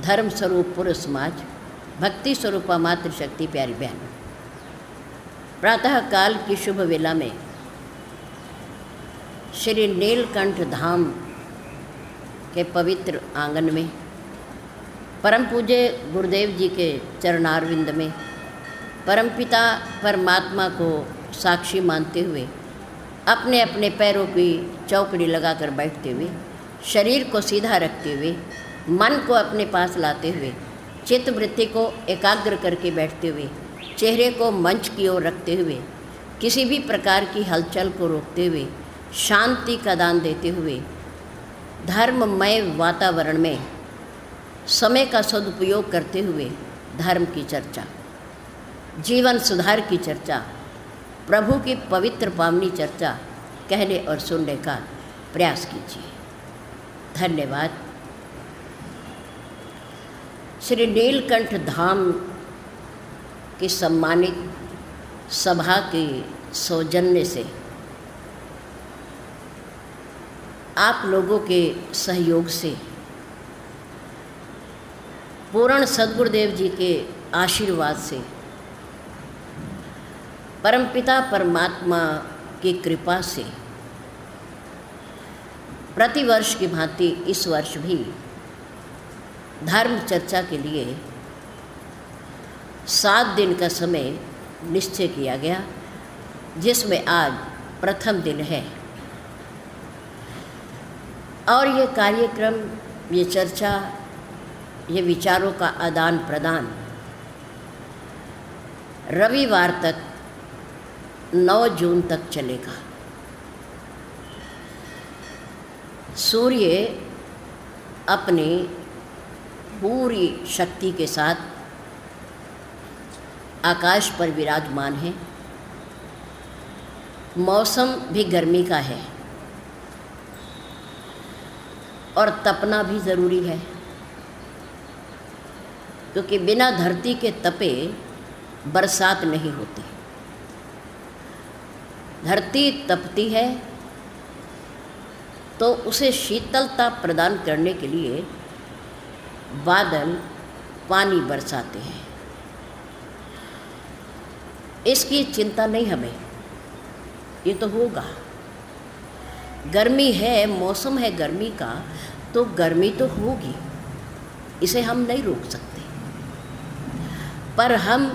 धर्म स्वरूप पुरुष समाज, भक्ति स्वरूपा मातृशक्ति प्यारी बहन, प्रातः काल की शुभ वेला में श्री नीलकंठ धाम के पवित्र आंगन में परम पूज्य गुरुदेव जी के चरणारविंद में परमपिता परमात्मा को साक्षी मानते हुए अपने अपने पैरों की चौकड़ी लगाकर बैठते हुए, शरीर को सीधा रखते हुए, मन को अपने पास लाते हुए, चित्त वृत्ति को एकाग्र करके बैठते हुए, चेहरे को मंच की ओर रखते हुए, किसी भी प्रकार की हलचल को रोकते हुए, शांति का दान देते हुए, धर्ममय वातावरण में समय का सदुपयोग करते हुए धर्म की चर्चा, जीवन सुधार की चर्चा, प्रभु की पवित्र पावनी चर्चा कहने और सुनने का प्रयास कीजिए। धन्यवाद। श्री नीलकंठ धाम की सम्मानित सभा के सौजन्य से आप लोगों के सहयोग से पूर्ण सद्गुरुदेव जी के आशीर्वाद से, परमपिता परमात्मा की कृपा से प्रतिवर्ष की भांति इस वर्ष भी धर्म चर्चा के लिए 7 दिन का समय निश्चय किया गया, जिसमें आज प्रथम दिन है। और ये कार्यक्रम, ये चर्चा, ये विचारों का आदान प्रदान रविवार तक 9 जून तक चलेगा। सूर्य अपनी पूरी शक्ति के साथ आकाश पर विराजमान है। मौसम भी गर्मी का है और तपना भी ज़रूरी है, क्योंकि बिना धरती के तपे बरसात नहीं होती। धरती तपती है तो उसे शीतलता प्रदान करने के लिए बादल पानी बरसाते हैं। इसकी चिंता नहीं हमें, ये तो होगा। गर्मी है, मौसम है गर्मी का, तो गर्मी तो होगी, इसे हम नहीं रोक सकते। पर हम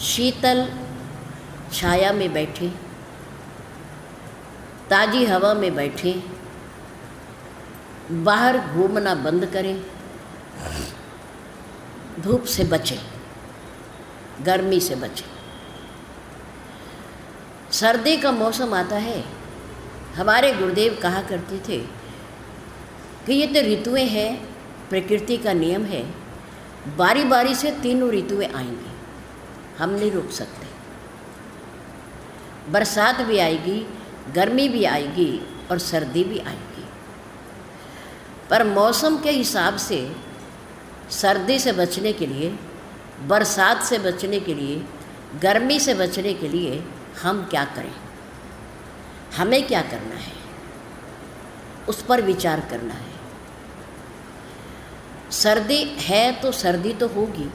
शीतल छाया में बैठे, ताज़ी हवा में बैठे, बाहर घूमना बंद करें, धूप से बचें, गर्मी से बचें। सर्दी का मौसम आता है, हमारे गुरुदेव कहा करते थे कि ये तो ऋतुएं हैं, प्रकृति का नियम है, बारी बारी से तीनों ऋतुएं आएंगी, हम नहीं रोक सकते। बरसात भी आएगी, गर्मी भी आएगी और सर्दी भी आएगी। पर मौसम के हिसाब से सर्दी से बचने के लिए, बरसात से बचने के लिए, गर्मी से बचने के लिए हम क्या करें, हमें क्या करना है, उस पर विचार करना है। सर्दी है तो सर्दी तो होगी,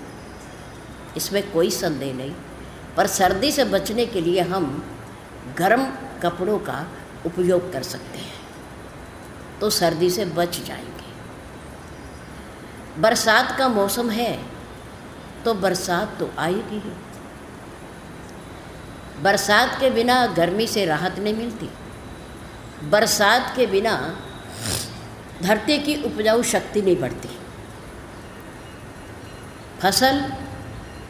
इसमें कोई संदेह नहीं, पर सर्दी से बचने के लिए हम गर्म कपड़ों का उपयोग कर सकते हैं, तो सर्दी से बच जाएंगे। बरसात का मौसम है तो बरसात तो आएगी ही। बरसात के बिना गर्मी से राहत नहीं मिलती। बरसात के बिना धरती की उपजाऊ शक्ति नहीं बढ़ती। फसल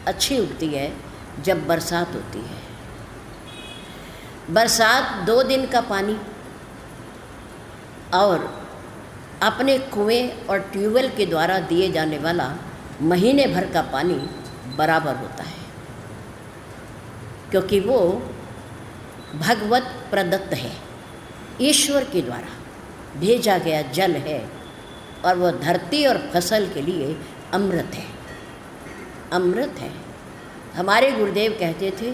अच्छी उगती है जब बरसात होती है। बरसात 2 दिन का पानी और अपने कुएं और ट्यूबवेल के द्वारा दिए जाने वाला महीने भर का पानी बराबर होता है, क्योंकि वो भगवत प्रदत्त है, ईश्वर के द्वारा भेजा गया जल है, और वह धरती और फसल के लिए अमृत है। अमृत है। हमारे गुरुदेव कहते थे,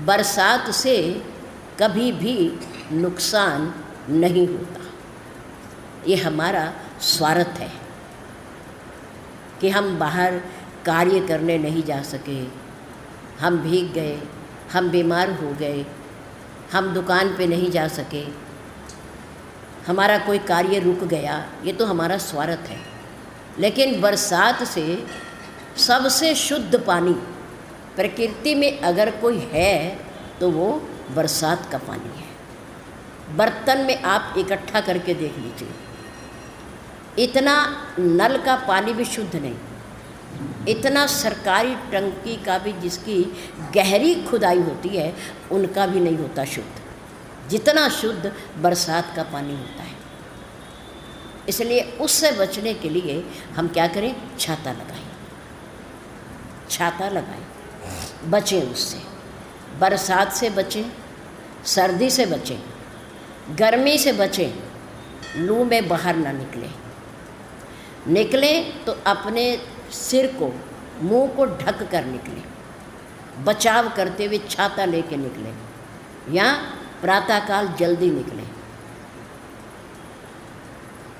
बरसात से कभी भी नुकसान नहीं होता। ये हमारा स्वार्थ है, कि हम बाहर कार्य करने नहीं जा सके, हम भीग गए, हम बीमार हो गए, हम दुकान पे नहीं जा सके, हमारा कोई कार्य रुक गया, ये तो हमारा स्वार्थ है। लेकिन बरसात से सबसे शुद्ध पानी प्रकृति में अगर कोई है तो वो बरसात का पानी है। बर्तन में आप इकट्ठा करके देख लीजिए, इतना नल का पानी भी शुद्ध नहीं, इतना सरकारी टंकी का भी जिसकी गहरी खुदाई होती है उनका भी नहीं होता शुद्ध, जितना शुद्ध बरसात का पानी होता है। इसलिए उससे बचने के लिए हम क्या करें? छाता लगाएं, छाता लगाएं, बचें उससे। बरसात से बचें, सर्दी से बचें, गर्मी से बचें, लू में बाहर ना निकलें तो अपने सिर को, मुंह को ढक कर निकलें, बचाव करते हुए छाता लेके निकलें, या प्रातःकाल जल्दी निकलें।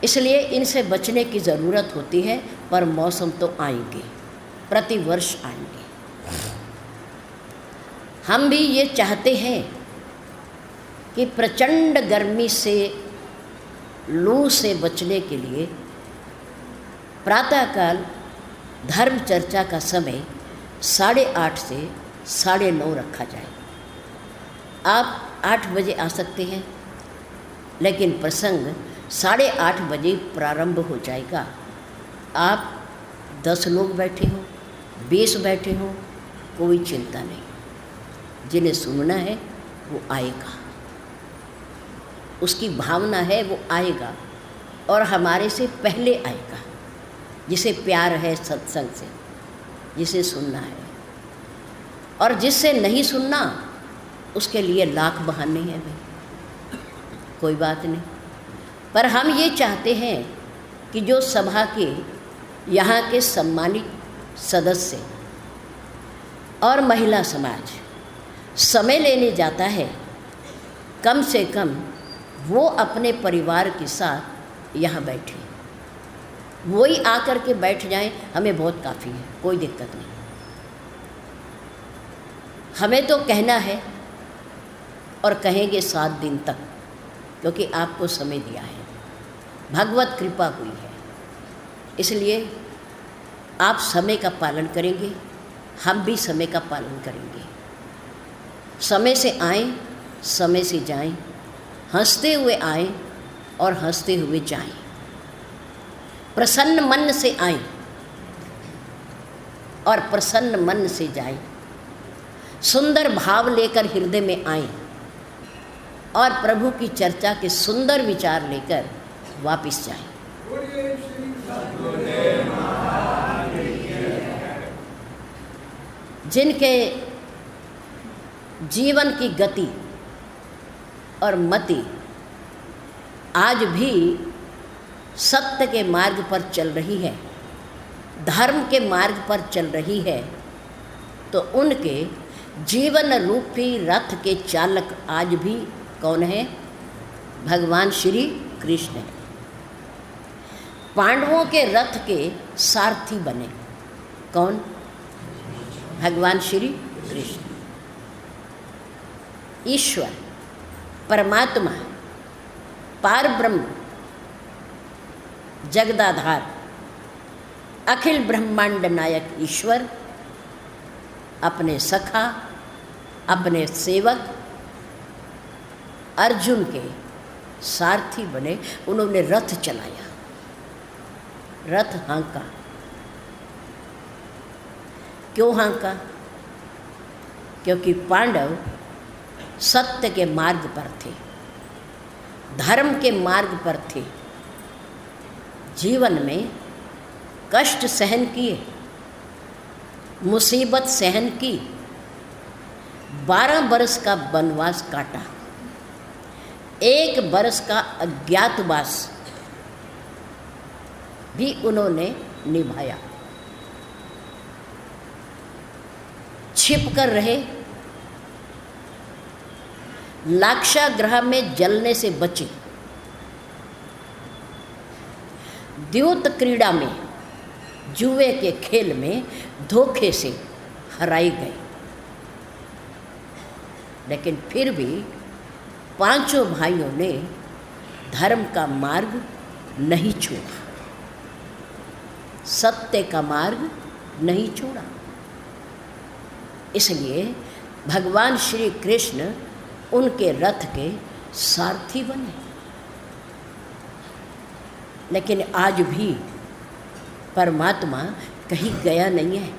इसलिए इनसे बचने की ज़रूरत होती है, पर मौसम तो आएंगे, प्रतिवर्ष आएंगे। हम भी ये चाहते हैं कि प्रचंड गर्मी से, लू से बचने के लिए प्रातःकाल धर्म चर्चा का समय 8:30 से 9:30 रखा जाए। आप 8 बजे आ सकते हैं, लेकिन प्रसंग 8:30 बजे प्रारंभ हो जाएगा। आप 10 लोग बैठे हों, 20 बैठे हों, कोई चिंता नहीं। जिन्हें सुनना है वो आएगा, उसकी भावना है वो आएगा, और हमारे से पहले आएगा। जिसे प्यार है सत्संग से, जिसे सुनना है, और जिससे नहीं सुनना उसके लिए लाख बहाने हैं भाई, कोई बात नहीं। पर हम ये चाहते हैं कि जो सभा के यहाँ के सम्मानित सदस्य और महिला समाज समय लेने जाता है, कम से कम वो अपने परिवार के साथ यहाँ बैठे, वही आकर के बैठ जाएं, हमें बहुत काफ़ी है, कोई दिक्कत नहीं। हमें तो कहना है और कहेंगे 7 दिन तक, क्योंकि आपको समय दिया है, भगवत कृपा हुई है। इसलिए आप समय का पालन करेंगे, हम भी समय का पालन करेंगे। समय से आएं, समय से जाएं, हंसते हुए आएं और हंसते हुए जाएं। प्रसन्न मन से आएं और प्रसन्न मन से जाएं। सुंदर भाव लेकर हृदय में आएं और प्रभु की चर्चा के सुंदर विचार लेकर वापस जाएं। जिनके जीवन की गति और मति आज भी सत्य के मार्ग पर चल रही है, धर्म के मार्ग पर चल रही है, तो उनके जीवन रूपी रथ के चालक आज भी कौन है? भगवान श्री कृष्ण है। पांडवों के रथ के सारथी बने कौन? भगवान श्री कृष्ण। ईश्वर, परमात्मा, पार ब्रह्म, जगदाधार, अखिल ब्रह्मांड नायक ईश्वर अपने सखा, अपने सेवक अर्जुन के सारथी बने। उन्होंने रथ चलाया, रथ हाँका। क्यों हाँका? क्योंकि पांडव सत्य के मार्ग पर थे, धर्म के मार्ग पर थे, जीवन में कष्ट सहन किए, मुसीबत सहन की, 12 बरस का वनवास काटा, 1 बरस का अज्ञातवास भी उन्होंने निभाया। छिप कर रहे, लाक्षागृह में जलने से बचे, द्यूत क्रीड़ा में जुए के खेल में धोखे से हराई गई, लेकिन फिर भी पांचों भाइयों ने धर्म का मार्ग नहीं छोड़ा, सत्य का मार्ग नहीं छोड़ा। इसलिए भगवान श्री कृष्ण उनके रथ के सारथी बने। लेकिन आज भी परमात्मा कहीं गया नहीं है,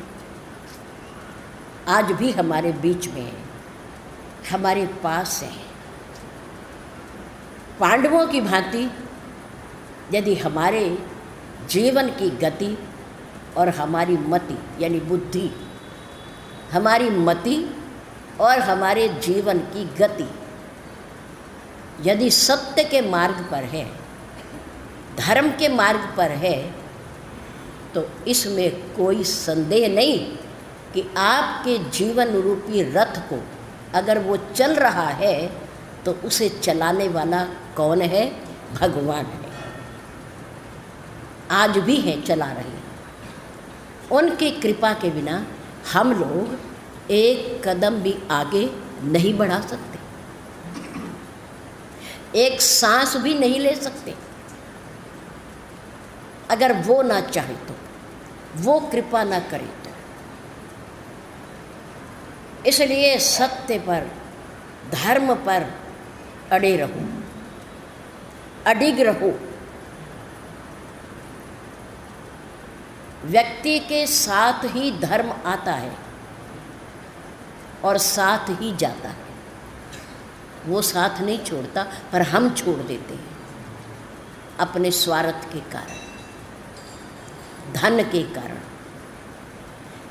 आज भी हमारे बीच में है, हमारे पास है। पांडवों की भांति यदि हमारे जीवन की गति और हमारी मति यानी बुद्धि, हमारी मति और हमारे जीवन की गति यदि सत्य के मार्ग पर है, धर्म के मार्ग पर है, तो इसमें कोई संदेह नहीं कि आपके जीवन रूपी रथ को अगर वो चल रहा है तो उसे चलाने वाला कौन है? भगवान है। आज भी हैं, चला रहे हैं। उनकी कृपा के बिना हम लोग एक कदम भी आगे नहीं बढ़ा सकते, एक सांस भी नहीं ले सकते। अगर वो ना चाहे तो, वो कृपा ना करे तो। इसलिए सत्य पर, धर्म पर अड़े रहो, अडिग रहो। व्यक्ति के साथ ही धर्म आता है और साथ ही जाता है, वो साथ नहीं छोड़ता, पर हम छोड़ देते हैं अपने स्वार्थ के कारण, धन के कारण,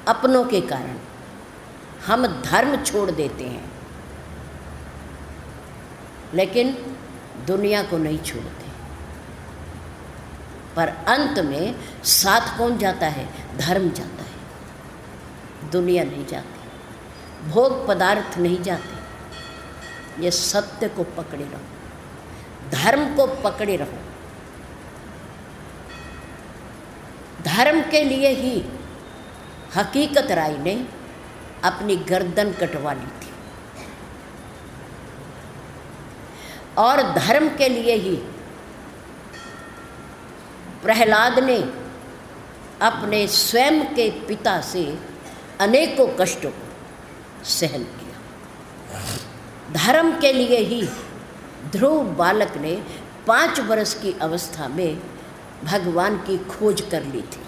अपनों के कारण हम धर्म छोड़ देते हैं, लेकिन दुनिया को नहीं छोड़ते। पर अंत में साथ कौन जाता है? धर्म जाता है, दुनिया नहीं जाती, भोग पदार्थ नहीं जाते। ये सत्य को पकड़े रहो, धर्म को पकड़े रहो। धर्म के लिए ही हकीकत राय ने अपनी गर्दन कटवा ली थी, और धर्म के लिए ही प्रहलाद ने अपने स्वयं के पिता से अनेकों कष्टों को सहन किया। धर्म के लिए ही ध्रुव बालक ने 5 वर्ष की अवस्था में भगवान की खोज कर ली थी,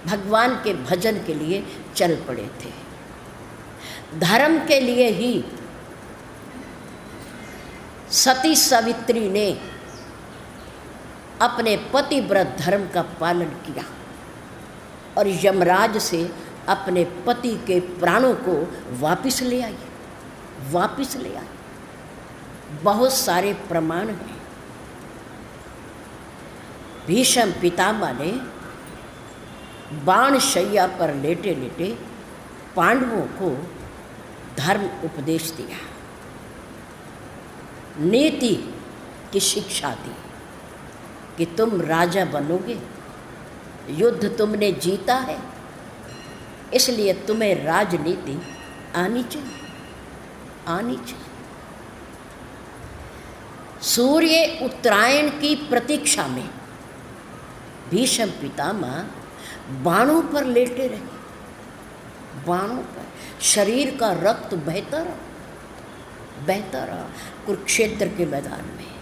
भगवान के भजन के लिए चल पड़े थे। धर्म के लिए ही सती सावित्री ने अपने पतिव्रत धर्म का पालन किया और यमराज से अपने पति के प्राणों को वापस ले आई, वापस ले आई। बहुत सारे प्रमाण हैं। भीष्म पितामह ने बाण शैया पर लेटे लेटे पांडवों को धर्म उपदेश दिया, नीति की शिक्षा दी कि तुम राजा बनोगे, युद्ध तुमने जीता है, इसलिए तुम्हें राजनीति आनी चाहिए, आनी चाहिए। सूर्य उत्तरायण की प्रतीक्षा में भीष्म पितामह बाणों पर लेटे रहे, बाणों पर शरीर का रक्त बहता रहा कुरुक्षेत्र के मैदान में।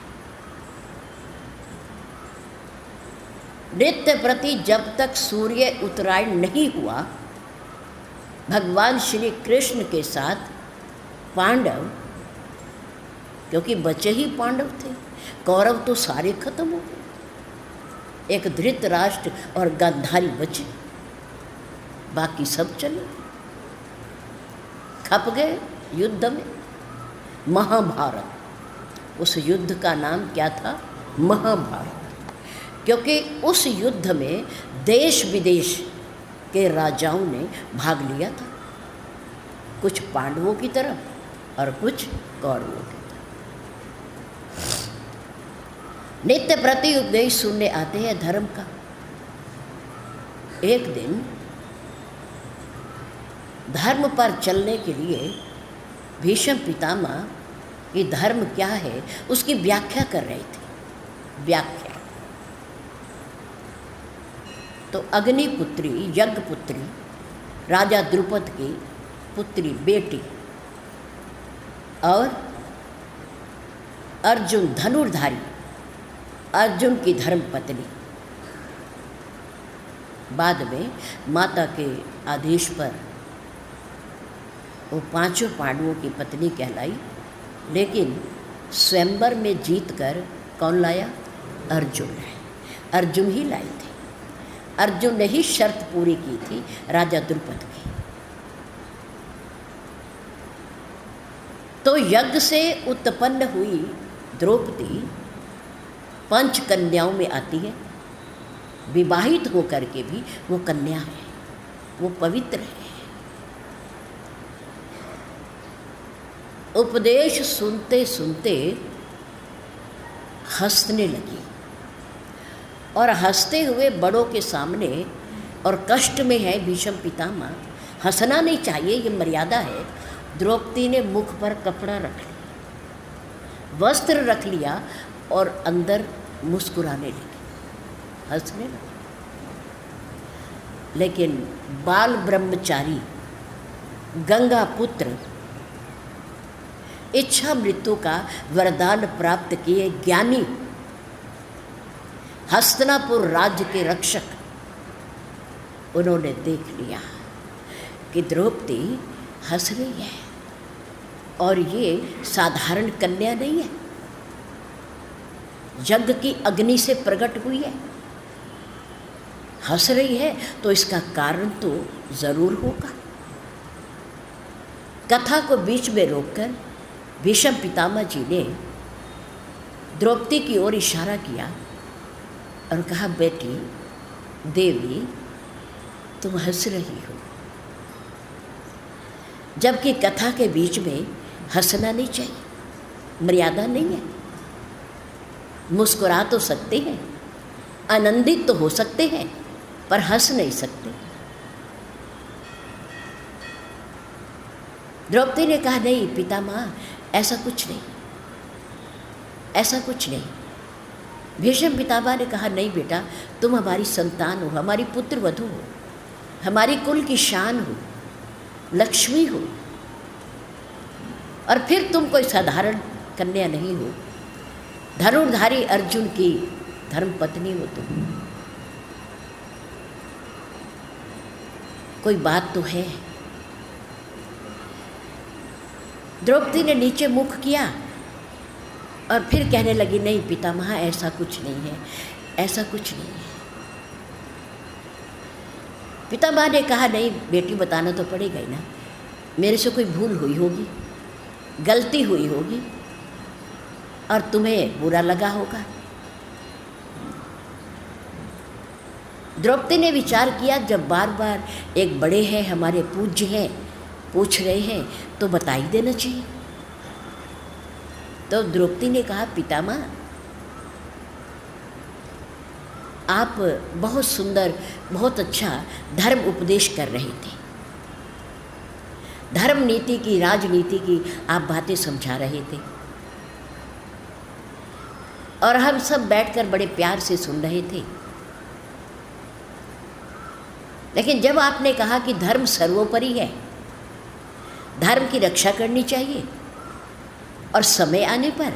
नित्य प्रति जब तक सूर्य उत्तरायण नहीं हुआ, भगवान श्री कृष्ण के साथ पांडव, क्योंकि बचे ही पांडव थे, कौरव तो सारे खत्म हो गए, एक धृतराष्ट्र और गांधारी बचे, बाकी सब चले, खप गए युद्ध में। महाभारत, उस युद्ध का नाम क्या था? महाभारत, क्योंकि उस युद्ध में देश विदेश के राजाओं ने भाग लिया था, कुछ पांडवों की तरफ और कुछ कौरवों की तरफ। नित्य प्रति उपदेश सुनने आते हैं धर्म का, एक दिन धर्म पर चलने के लिए भीष्म पितामह ये धर्म क्या है उसकी व्याख्या कर रहे थे। व्याख्या तो अग्निपुत्री यज्ञपुत्री राजा द्रुपद की पुत्री बेटी और अर्जुन धनुर्धारी अर्जुन की धर्मपत्नी बाद में माता के आदेश पर वो पांचों पांडवों की पत्नी कहलाई, लेकिन स्वयंवर में जीतकर कौन लाया? अर्जुन है। अर्जुन ही लाए थे। अर्जुन ने ही शर्त पूरी की थी राजा द्रुपद की। तो यज्ञ से उत्पन्न हुई द्रौपदी पंच कन्याओं में आती है। विवाहित होकर के भी वो कन्या है, वो पवित्र है। उपदेश सुनते सुनते हंसने लगी और हंसते हुए बड़ों के सामने, और कष्ट में है भीष्म पितामह, हंसना नहीं चाहिए, ये मर्यादा है। द्रौपदी ने मुख पर कपड़ा रख लिया, वस्त्र रख लिया और अंदर मुस्कुराने लगी, हंसने लगी। लेकिन बाल ब्रह्मचारी गंगा पुत्र इच्छा मृत्यु का वरदान प्राप्त किए ज्ञानी हस्तिनापुर राज्य के रक्षक, उन्होंने देख लिया कि द्रौपदी हंस रही है और ये साधारण कन्या नहीं है, यज्ञ की अग्नि से प्रकट हुई है। हंस रही है तो इसका कारण तो जरूर होगा। कथा को बीच में रोककर भीष्म पितामह जी ने द्रौपदी की ओर इशारा किया और कहा, बेटी देवी तुम हंस रही हो, जबकि कथा के बीच में हंसना नहीं चाहिए, मर्यादा नहीं है। मुस्कुरा तो सकते हैं, आनंदित तो हो सकते हैं, पर हंस नहीं सकते। द्रौपदी ने कहा, नहीं पितामह ऐसा कुछ नहीं, ऐसा कुछ नहीं। भीष्म पितामह ने कहा, नहीं बेटा तुम हमारी संतान हो, हमारी पुत्र वधू हो, हमारी कुल की शान हो, लक्ष्मी हो, और फिर तुम कोई साधारण कन्या नहीं हो, धनुर्धारी अर्जुन की धर्मपत्नी हो तुम। कोई बात तो है। द्रौपदी ने नीचे मुख किया और फिर कहने लगी, नहीं पितामह ऐसा कुछ नहीं है, ऐसा कुछ नहीं है। पितामह ने कहा, नहीं बेटी बताना तो पड़ेगा ही ना, मेरे से कोई भूल हुई होगी, गलती हुई होगी और तुम्हें बुरा लगा होगा। द्रौपदी ने विचार किया, जब बार बार एक बड़े हैं, हमारे पूज्य हैं, पूछ रहे हैं तो बता ही देना चाहिए। तो द्रौपदी ने कहा, पितामह आप बहुत सुंदर, बहुत अच्छा धर्म उपदेश कर रहे थे, धर्म नीति की, राजनीति की आप बातें समझा रहे थे और हम सब बैठकर बड़े प्यार से सुन रहे थे। लेकिन जब आपने कहा कि धर्म सर्वोपरि है, धर्म की रक्षा करनी चाहिए और समय आने पर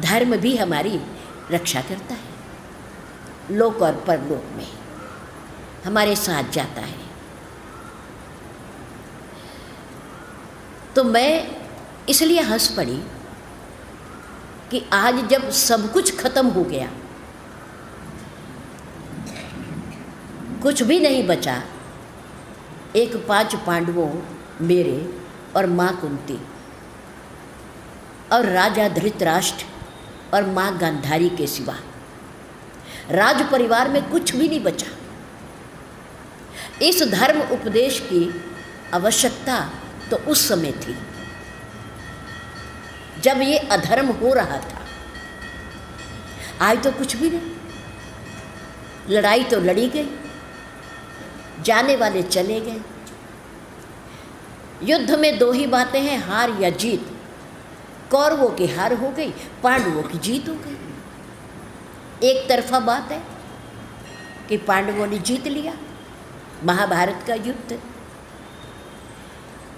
धर्म भी हमारी रक्षा करता है, लोक और परलोक में हमारे साथ जाता है। तो मैं इसलिए हंस पड़ी कि आज जब सब कुछ खत्म हो गया, कुछ भी नहीं बचा, एक 5 पांडवों मेरे और माँ कुंती और राजा धृतराष्ट्र और माँ गांधारी के सिवा राज परिवार में कुछ भी नहीं बचा। इस धर्म उपदेश की आवश्यकता तो उस समय थी जब ये अधर्म हो रहा था। आज तो कुछ भी नहीं, लड़ाई तो लड़ी गई, जाने वाले चले गए। युद्ध में दो ही बातें हैं, हार या जीत। कौरवों की हार हो गई, पांडवों की जीत हो गई। एक तरफा बात है कि पांडवों ने जीत लिया महाभारत का युद्ध।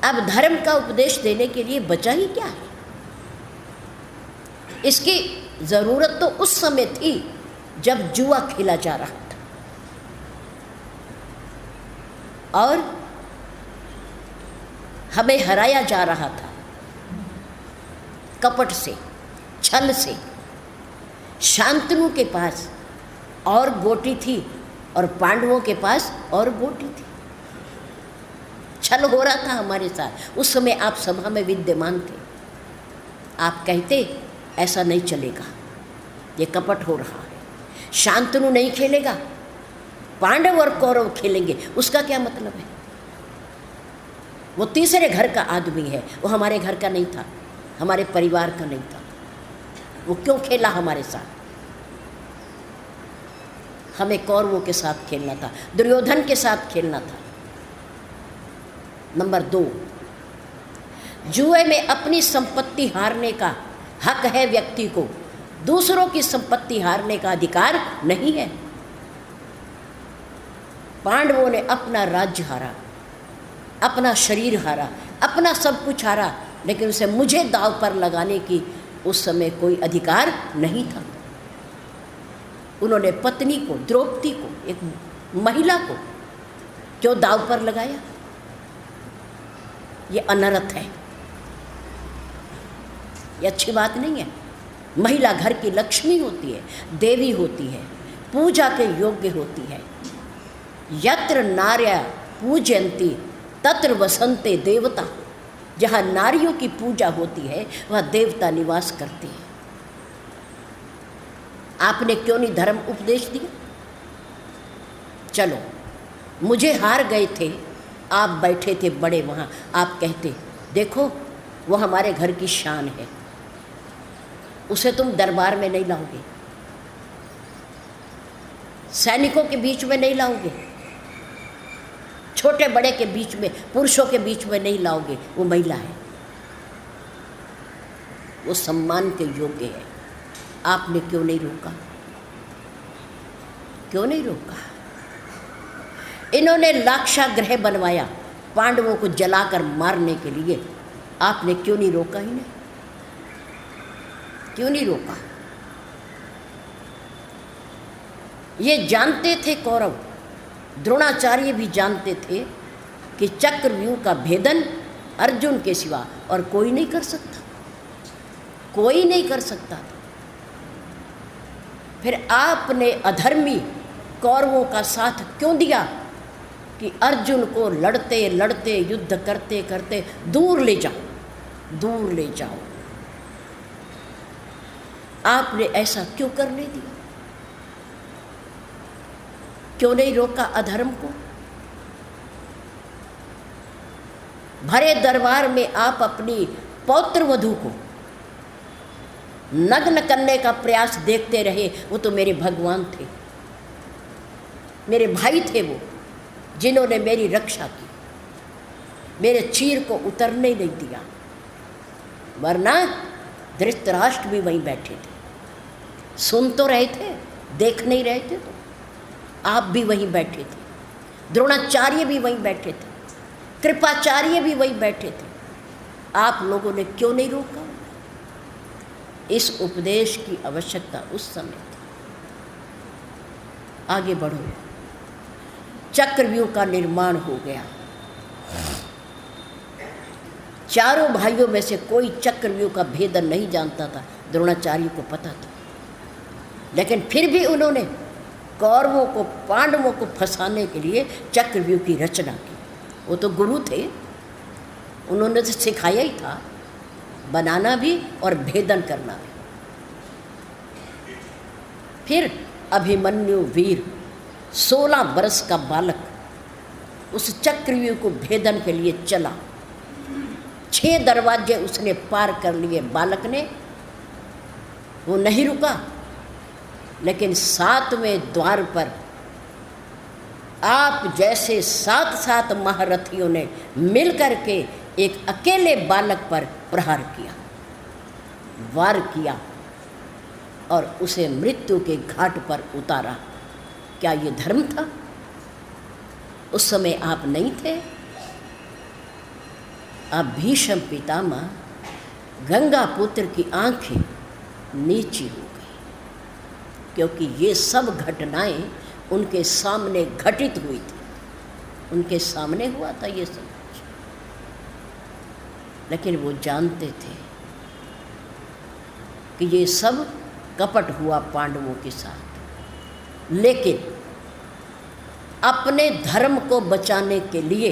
अब धर्म का उपदेश देने के लिए बचा ही क्या है? इसकी जरूरत तो उस समय थी जब जुआ खेला जा रहा था और हमें हराया जा रहा था कपट से, छल से। शांतनु के पास और गोटी थी और पांडवों के पास और गोटी थी। छल हो रहा था हमारे साथ। उस समय आप सभा में विद्यमान थे। आप कहते ऐसा नहीं चलेगा, ये कपट हो रहा है, शांतनु नहीं खेलेगा, पांडव और कौरव खेलेंगे। उसका क्या मतलब है? वो तीसरे घर का आदमी है, वो हमारे घर का नहीं था, हमारे परिवार का नहीं था। वो क्यों खेला हमारे साथ? हमें कौरवों के साथ खेलना था, दुर्योधन के साथ खेलना था। नंबर 2, जुए में अपनी संपत्ति हारने का हक है व्यक्ति को, दूसरों की संपत्ति हारने का अधिकार नहीं है। पांडवों ने अपना राज्य हारा, अपना शरीर हारा, अपना सब कुछ हारा, लेकिन उसे मुझे दांव पर लगाने की उस समय कोई अधिकार नहीं था। उन्होंने पत्नी को, द्रौपदी को, एक महिला को क्यों दांव पर लगाया? ये अनर्थ है, ये अच्छी बात नहीं है। महिला घर की लक्ष्मी होती है, देवी होती है, पूजा के योग्य होती है। यत्र नार्या पूजयन्ति तत्र वसन्ते देवता। जहाँ नारियों की पूजा होती है वहाँ देवता निवास करते हैं। आपने क्यों नहीं धर्म उपदेश दिया? चलो, मुझे हार गए थे, आप बैठे थे बड़े वहाँ, आप कहते देखो वो हमारे घर की शान है, उसे तुम दरबार में नहीं लाओगे, सैनिकों के बीच में नहीं लाओगे, छोटे बड़े के बीच में, पुरुषों के बीच में नहीं लाओगे, वो महिला है, वो सम्मान के योग्य है। आपने क्यों नहीं रोका? क्यों नहीं रोका? इन्होंने लाक्षागृह बनवाया पांडवों को जलाकर मारने के लिए, आपने क्यों नहीं रोका? इन्हें क्यों नहीं रोका? ये जानते थे कौरव, द्रोणाचार्य भी जानते थे कि चक्रव्यूह का भेदन अर्जुन के सिवा और कोई नहीं कर सकता, कोई नहीं कर सकता था। फिर आपने अधर्मी कौरवों का साथ क्यों दिया कि अर्जुन को लड़ते लड़ते, युद्ध करते करते दूर ले जाओ, दूर ले जाओ? आपने ऐसा क्यों करने दिया? क्यों नहीं रोका अधर्म को? भरे दरबार में आप अपनी पौत्र वधू को नग्न करने का प्रयास देखते रहे। वो तो मेरे भगवान थे, मेरे भाई थे, वो जिन्होंने मेरी रक्षा की, मेरे चीर को उतरने नहीं दिया। वरना धृतराष्ट्र भी वहीं बैठे थे, सुन तो रहे थे, देख नहीं रहे थे। तो आप भी वहीं बैठे थे, द्रोणाचार्य भी वहीं बैठे थे, कृपाचार्य भी वहीं बैठे थे। आप लोगों ने क्यों नहीं रोका? इस उपदेश की आवश्यकता उस समय थी। आगे बढ़ो। चक्रव्यूह का निर्माण हो गया। चारों भाइयों में से कोई चक्रव्यूह का भेदन नहीं जानता था, द्रोणाचार्य को पता था। लेकिन फिर भी उन्होंने कौरवों को, पांडवों को फंसाने के लिए चक्रव्यूह की रचना की। वो तो गुरु थे, उन्होंने तो सिखाया ही था बनाना भी और भेदन करना भी। फिर अभिमन्यु वीर 16 वर्ष का बालक उस चक्रव्यूह को भेदन के लिए चला। 6 दरवाजे उसने पार कर लिए बालक ने। वो नहीं रुका, लेकिन 7वें द्वार पर आप जैसे 7 महारथियों ने मिल करके एक अकेले बालक पर प्रहार किया, वार किया और उसे मृत्यु के घाट पर उतारा। क्या ये धर्म था? उस समय आप नहीं थे। अब भीष्म पितामह गंगा पुत्र की आंखें नीची हो गई, क्योंकि ये सब घटनाएं उनके सामने घटित हुई थी, उनके सामने हुआ था ये सब। लेकिन वो जानते थे कि ये सब कपट हुआ पांडवों के साथ, लेकिन अपने धर्म को बचाने के लिए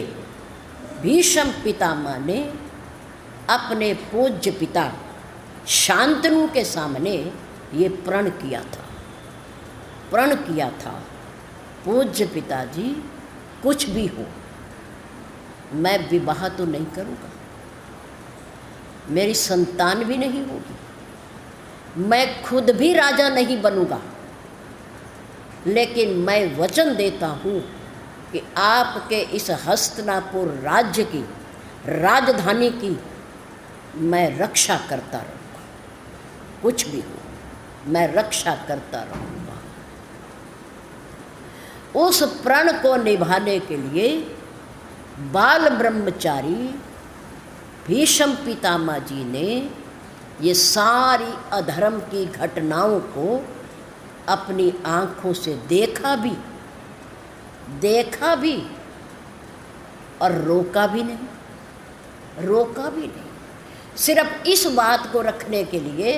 भीष्म पितामह ने अपने पूज्य पिता शांतनु के सामने ये प्रण किया था, पूज्य पिताजी, कुछ भी हो मैं विवाह तो नहीं करूँगा, मेरी संतान भी नहीं होगी, मैं खुद भी राजा नहीं बनूंगा, लेकिन मैं वचन देता हूँ कि आपके इस हस्तिनापुर राज्य की राजधानी की मैं रक्षा करता रहूँगा, कुछ भी हो मैं रक्षा करता रहूँगा। उस प्रण को निभाने के लिए बाल ब्रह्मचारी भीष्म पितामह जी ने ये सारी अधर्म की घटनाओं को अपनी आँखों से देखा भी और रोका भी नहीं, सिर्फ इस बात को रखने के लिए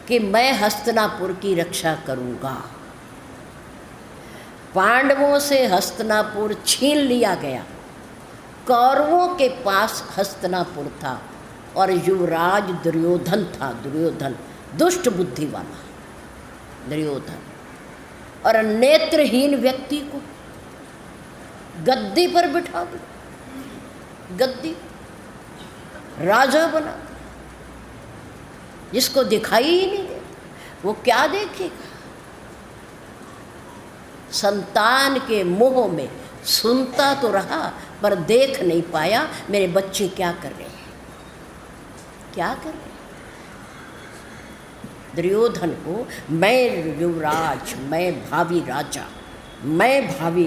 कि मैं हस्तिनापुर की रक्षा करूँगा। पांडवों से हस्तिनापुर छीन लिया गया, कौरवों के पास हस्तिनापुर था और युवराज दुर्योधन था, दुष्ट बुद्धि वाला दुर्योधन, और नेत्रहीन व्यक्ति को गद्दी पर बिठा दिया, गद्दी राजा बना, जिसको दिखाई ही नहीं दे, वो क्या देखेगा? संतान के मोह में सुनता तो रहा पर देख नहीं पाया मेरे बच्चे क्या कर रहे हैं, क्या कर रहे हैं। दुर्योधन को मैं युवराज, मैं भावी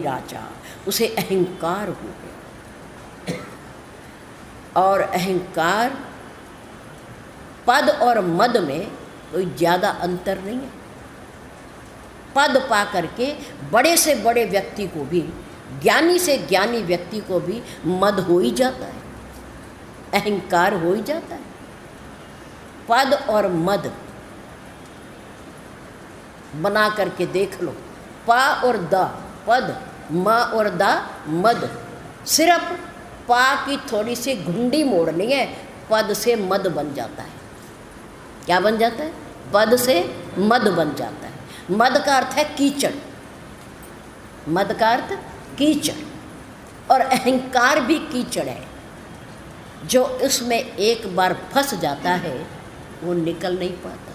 राजा, उसे अहंकार हो गया। और अहंकार, पद और मद में कोई ज़्यादा अंतर नहीं है। पद पा करके बड़े से बड़े व्यक्ति को भी, ज्ञानी से ज्ञानी व्यक्ति को भी मद हो ही जाता है, अहंकार हो ही जाता है। पद और मद बना करके देख लो, पा और दा पद, मा और दा मद। सिर्फ पा की थोड़ी सी घुंडी मोड़नी है, पद से मद बन जाता है। क्या बन जाता है? पद से मद बन जाता है। मद का अर्थ है कीचड़, मद का अर्थ कीचड़, और अहंकार भी कीचड़ है। जो उसमें एक बार फंस जाता है वो निकल नहीं पाता।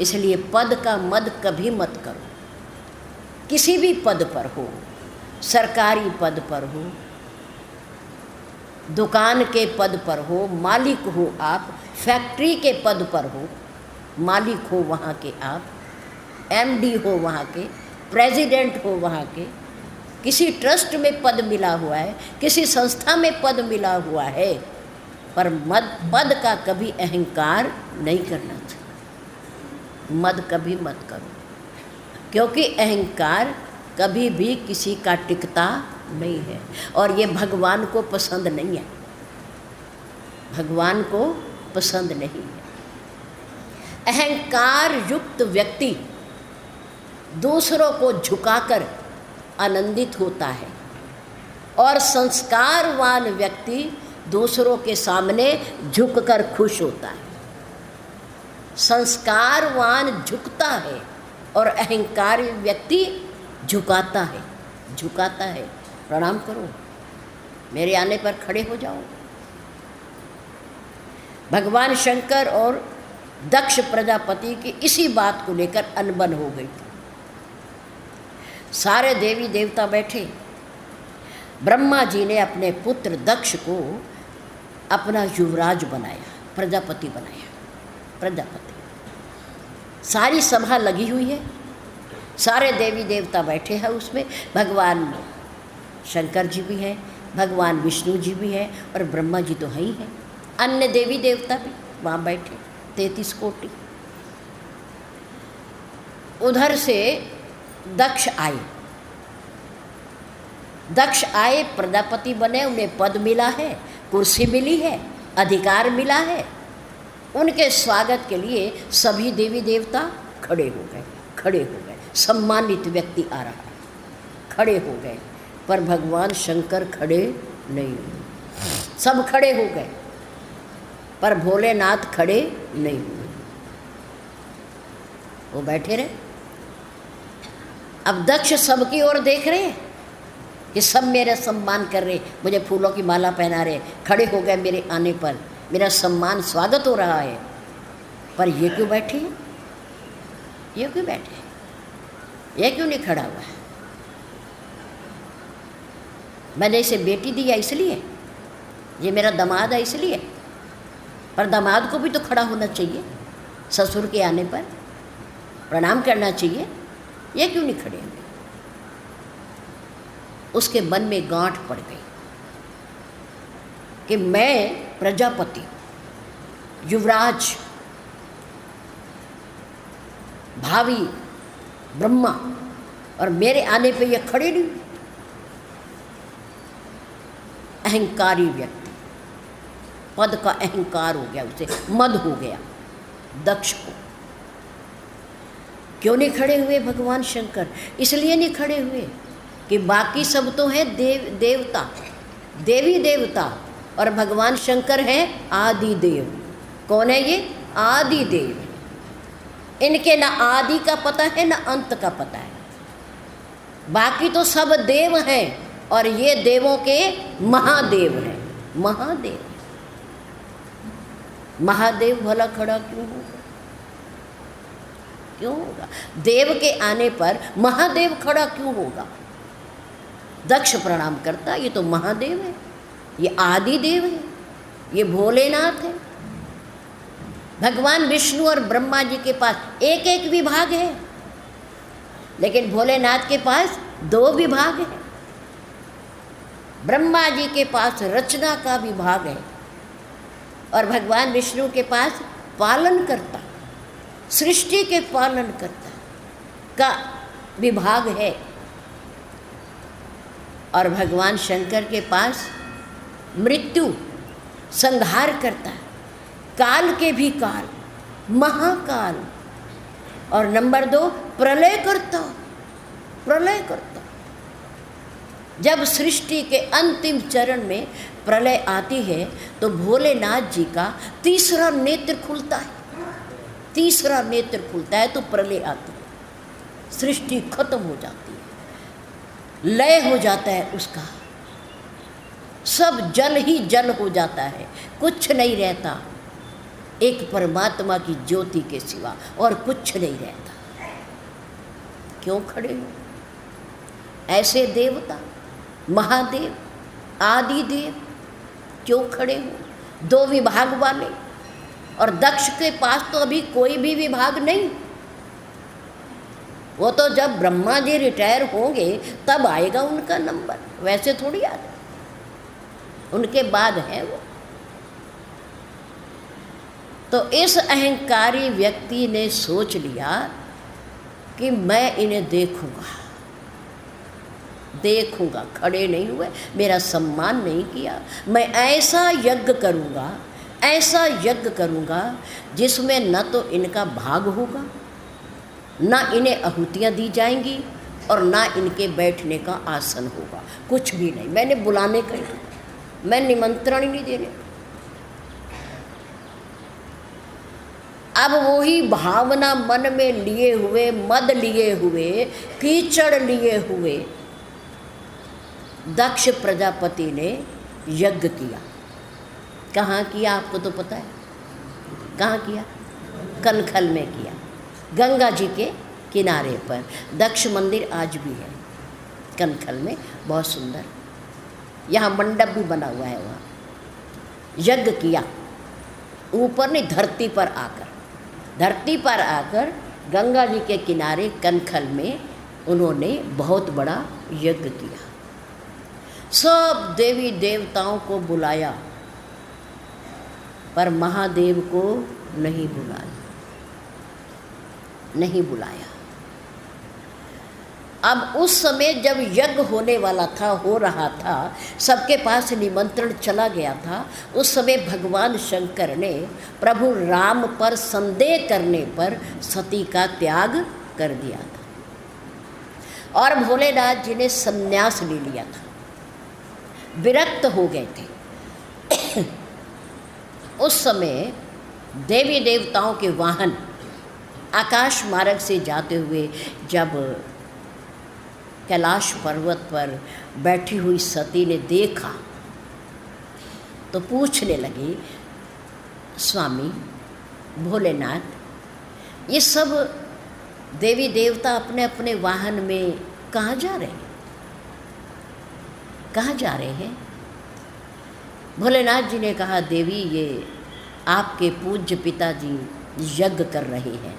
इसलिए पद का मद कभी मत करो। किसी भी पद पर हो, सरकारी पद पर हो, दुकान के पद पर हो, मालिक हो आप, फैक्ट्री के पद पर हो, मालिक हो वहाँ के आप, एमडी हो वहाँ के, प्रेसिडेंट हो वहाँ के, किसी ट्रस्ट में पद मिला हुआ है, किसी संस्था में पद मिला हुआ है, पर पद का कभी अहंकार नहीं करना चाहिए। मद कभी मत करो, क्योंकि अहंकार कभी भी किसी का टिकता नहीं है, और ये भगवान को पसंद नहीं है, भगवान को पसंद नहीं है। अहंकार युक्त व्यक्ति दूसरों को झुकाकर आनंदित होता है, और संस्कारवान व्यक्ति दूसरों के सामने झुककर खुश होता है। संस्कारवान झुकता है और अहंकारी व्यक्ति झुकाता है। प्रणाम करो, मेरे आने पर खड़े हो जाओ। भगवान शंकर और दक्ष प्रजापति की इसी बात को लेकर अनबन हो गई थी। सारे देवी देवता बैठे। ब्रह्मा जी ने अपने पुत्र दक्ष को अपना युवराज बनाया, प्रजापति बनाया, प्रजापति। सारी सभा लगी हुई है, सारे देवी देवता बैठे हैं उसमें। भगवान शंकर जी भी हैं, भगवान विष्णु जी भी हैं और ब्रह्मा जी तो है ही हैं। अन्य देवी देवता भी वहाँ बैठे, 33 कोटि। उधर से दक्ष आए, दक्ष आए, प्रजापति बने, उन्हें पद मिला है, कुर्सी मिली है, अधिकार मिला है। उनके स्वागत के लिए सभी देवी देवता खड़े हो गए, खड़े हो गए। सम्मानित व्यक्ति आ रहा है, खड़े हो गए। पर भगवान शंकर खड़े नहीं हुए। सब खड़े हो गए पर भोलेनाथ खड़े नहीं हुए, वो बैठे रहे। अब दक्ष सबकी ओर देख रहे हैं कि सब मेरा सम्मान कर रहे, मुझे फूलों की माला पहना रहे, खड़े हो गए मेरे आने पर, मेरा सम्मान स्वागत हो रहा है। पर ये क्यों बैठे हैं, ये क्यों बैठे हैं, ये क्यों नहीं खड़ा हुआ है? मैंने इसे बेटी दिया इसलिए, ये मेरा दामाद है इसलिए। पर दामाद को भी तो खड़ा होना चाहिए, ससुर के आने पर प्रणाम करना चाहिए, ये क्यों नहीं खड़े हैं? उसके मन में गांठ पड़ गई कि मैं प्रजापति, युवराज, भावी ब्रह्मा, और मेरे आने पे ये खड़े नहीं। अहंकारी व्यक्ति, पद का अहंकार हो गया उसे, मद हो गया दक्ष को। क्यों नहीं खड़े हुए भगवान शंकर? इसलिए नहीं खड़े हुए कि बाकी सब तो हैं देवता, देवी देवता, और भगवान शंकर हैं आदि देव। कौन है ये? आदि देव। इनके ना आदि का पता है ना अंत का पता है। बाकी तो सब देव हैं और ये देवों के महादेव हैं, महादेव। महादेव भला खड़ा क्यों होगा? क्यों होगा? देव के आने पर महादेव खड़ा क्यों होगा? दक्ष प्रणाम करता, ये तो महादेव है, ये आदि देव है, ये भोलेनाथ है। भगवान विष्णु और ब्रह्मा जी के पास एक एक विभाग है, लेकिन भोलेनाथ के पास 2 विभाग है। ब्रह्मा जी के पास रचना का विभाग है और भगवान विष्णु के पास पालन करता, सृष्टि के पालन करता का विभाग है। और भगवान शंकर के पास मृत्यु, संहार करता, काल के भी काल, महाकाल, और नंबर 2 प्रलय करता, प्रलय करता। जब सृष्टि के अंतिम चरण में प्रलय आती है तो भोलेनाथ जी का तीसरा नेत्र खुलता है, तीसरा नेत्र खुलता है तो प्रलय आती है, सृष्टि खत्म हो जाती है, लय हो जाता है उसका, सब जल ही जल हो जाता है, कुछ नहीं रहता एक परमात्मा की ज्योति के सिवा, और कुछ नहीं रहता। क्यों खड़े हो? ऐसे देवता, महादेव, आदि देव क्यों खड़े हो? 2 विभाग वाले, और दक्ष के पास तो अभी कोई भी विभाग नहीं। वो तो जब ब्रह्मा जी रिटायर होंगे तब आएगा उनका नंबर, वैसे थोड़ी आ जाए, उनके बाद है वो। तो इस अहंकारी व्यक्ति ने सोच लिया कि मैं इन्हें देखूंगा, देखूंगा। खड़े नहीं हुए, मेरा सम्मान नहीं किया, मैं ऐसा यज्ञ करूंगा, ऐसा यज्ञ करूंगा जिसमें न तो इनका भाग होगा, ना इन्हें आहुतियाँ दी जाएंगी, और ना इनके बैठने का आसन होगा, कुछ भी नहीं। मैंने बुलाने का, मैं निमंत्रण ही नहीं देने। अब वही भावना मन में लिए हुए, मद लिए हुए, कीचड़ लिए हुए दक्ष प्रजापति ने यज्ञ किया। कहाँ किया आपको तो पता है, कहाँ किया? कनखल में किया, गंगा जी के किनारे पर। दक्ष मंदिर आज भी है। कनखल में, बहुत सुंदर। यहाँ मंडप भी बना हुआ है। वहाँ यज्ञ किया, ऊपर नहीं, धरती पर आकर गंगा जी के किनारे कनखल में उन्होंने बहुत बड़ा यज्ञ किया। सब देवी देवताओं को बुलाया, पर महादेव को नहीं बुलाया। अब उस समय जब यज्ञ होने वाला था, हो रहा था, सबके पास निमंत्रण चला गया था, उस समय भगवान शंकर ने प्रभु राम पर संदेह करने पर सती का त्याग कर दिया था और भोलेनाथ जी ने संन्यास ले लिया था, विरक्त हो गए थे। उस समय देवी देवताओं के वाहन आकाश मार्ग से जाते हुए जब कैलाश पर्वत पर बैठी हुई सती ने देखा तो पूछने लगी, स्वामी भोलेनाथ, ये सब देवी देवता अपने अपने वाहन में कहाँ जा रहे हैं? कहाँ जा रहे हैं? भोलेनाथ जी ने कहा, देवी ये आपके पूज्य पिताजी यज्ञ कर रहे हैं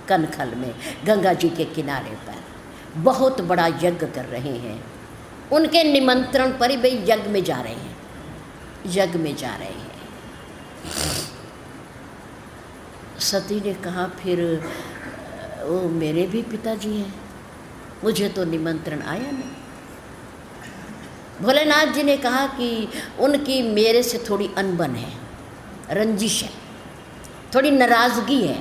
कनखल में, गंगा जी के किनारे पर बहुत बड़ा यज्ञ कर रहे हैं। उनके निमंत्रण पर ही भाई यज्ञ में जा रहे हैं। सती ने कहा, फिर वो मेरे भी पिताजी हैं, मुझे तो निमंत्रण आया नहीं। भोलेनाथ जी ने कहा कि उनकी मेरे से थोड़ी अनबन है, रंजिश है, थोड़ी नाराज़गी है,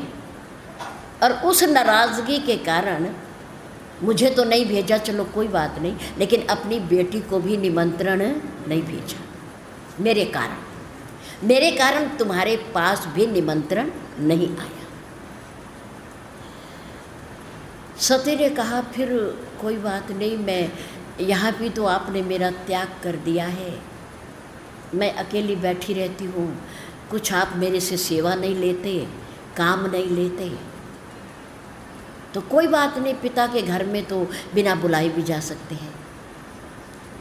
और उस नाराज़गी के कारण मुझे तो नहीं भेजा, चलो कोई बात नहीं, लेकिन अपनी बेटी को भी निमंत्रण नहीं भेजा। मेरे कारण तुम्हारे पास भी निमंत्रण नहीं आया। सती ने कहा, फिर कोई बात नहीं, मैं यहाँ भी तो आपने मेरा त्याग कर दिया है, मैं अकेली बैठी रहती हूँ, कुछ आप मेरे से सेवा नहीं लेते, काम नहीं लेते, तो कोई बात नहीं, पिता के घर में तो बिना बुलाए भी जा सकते हैं,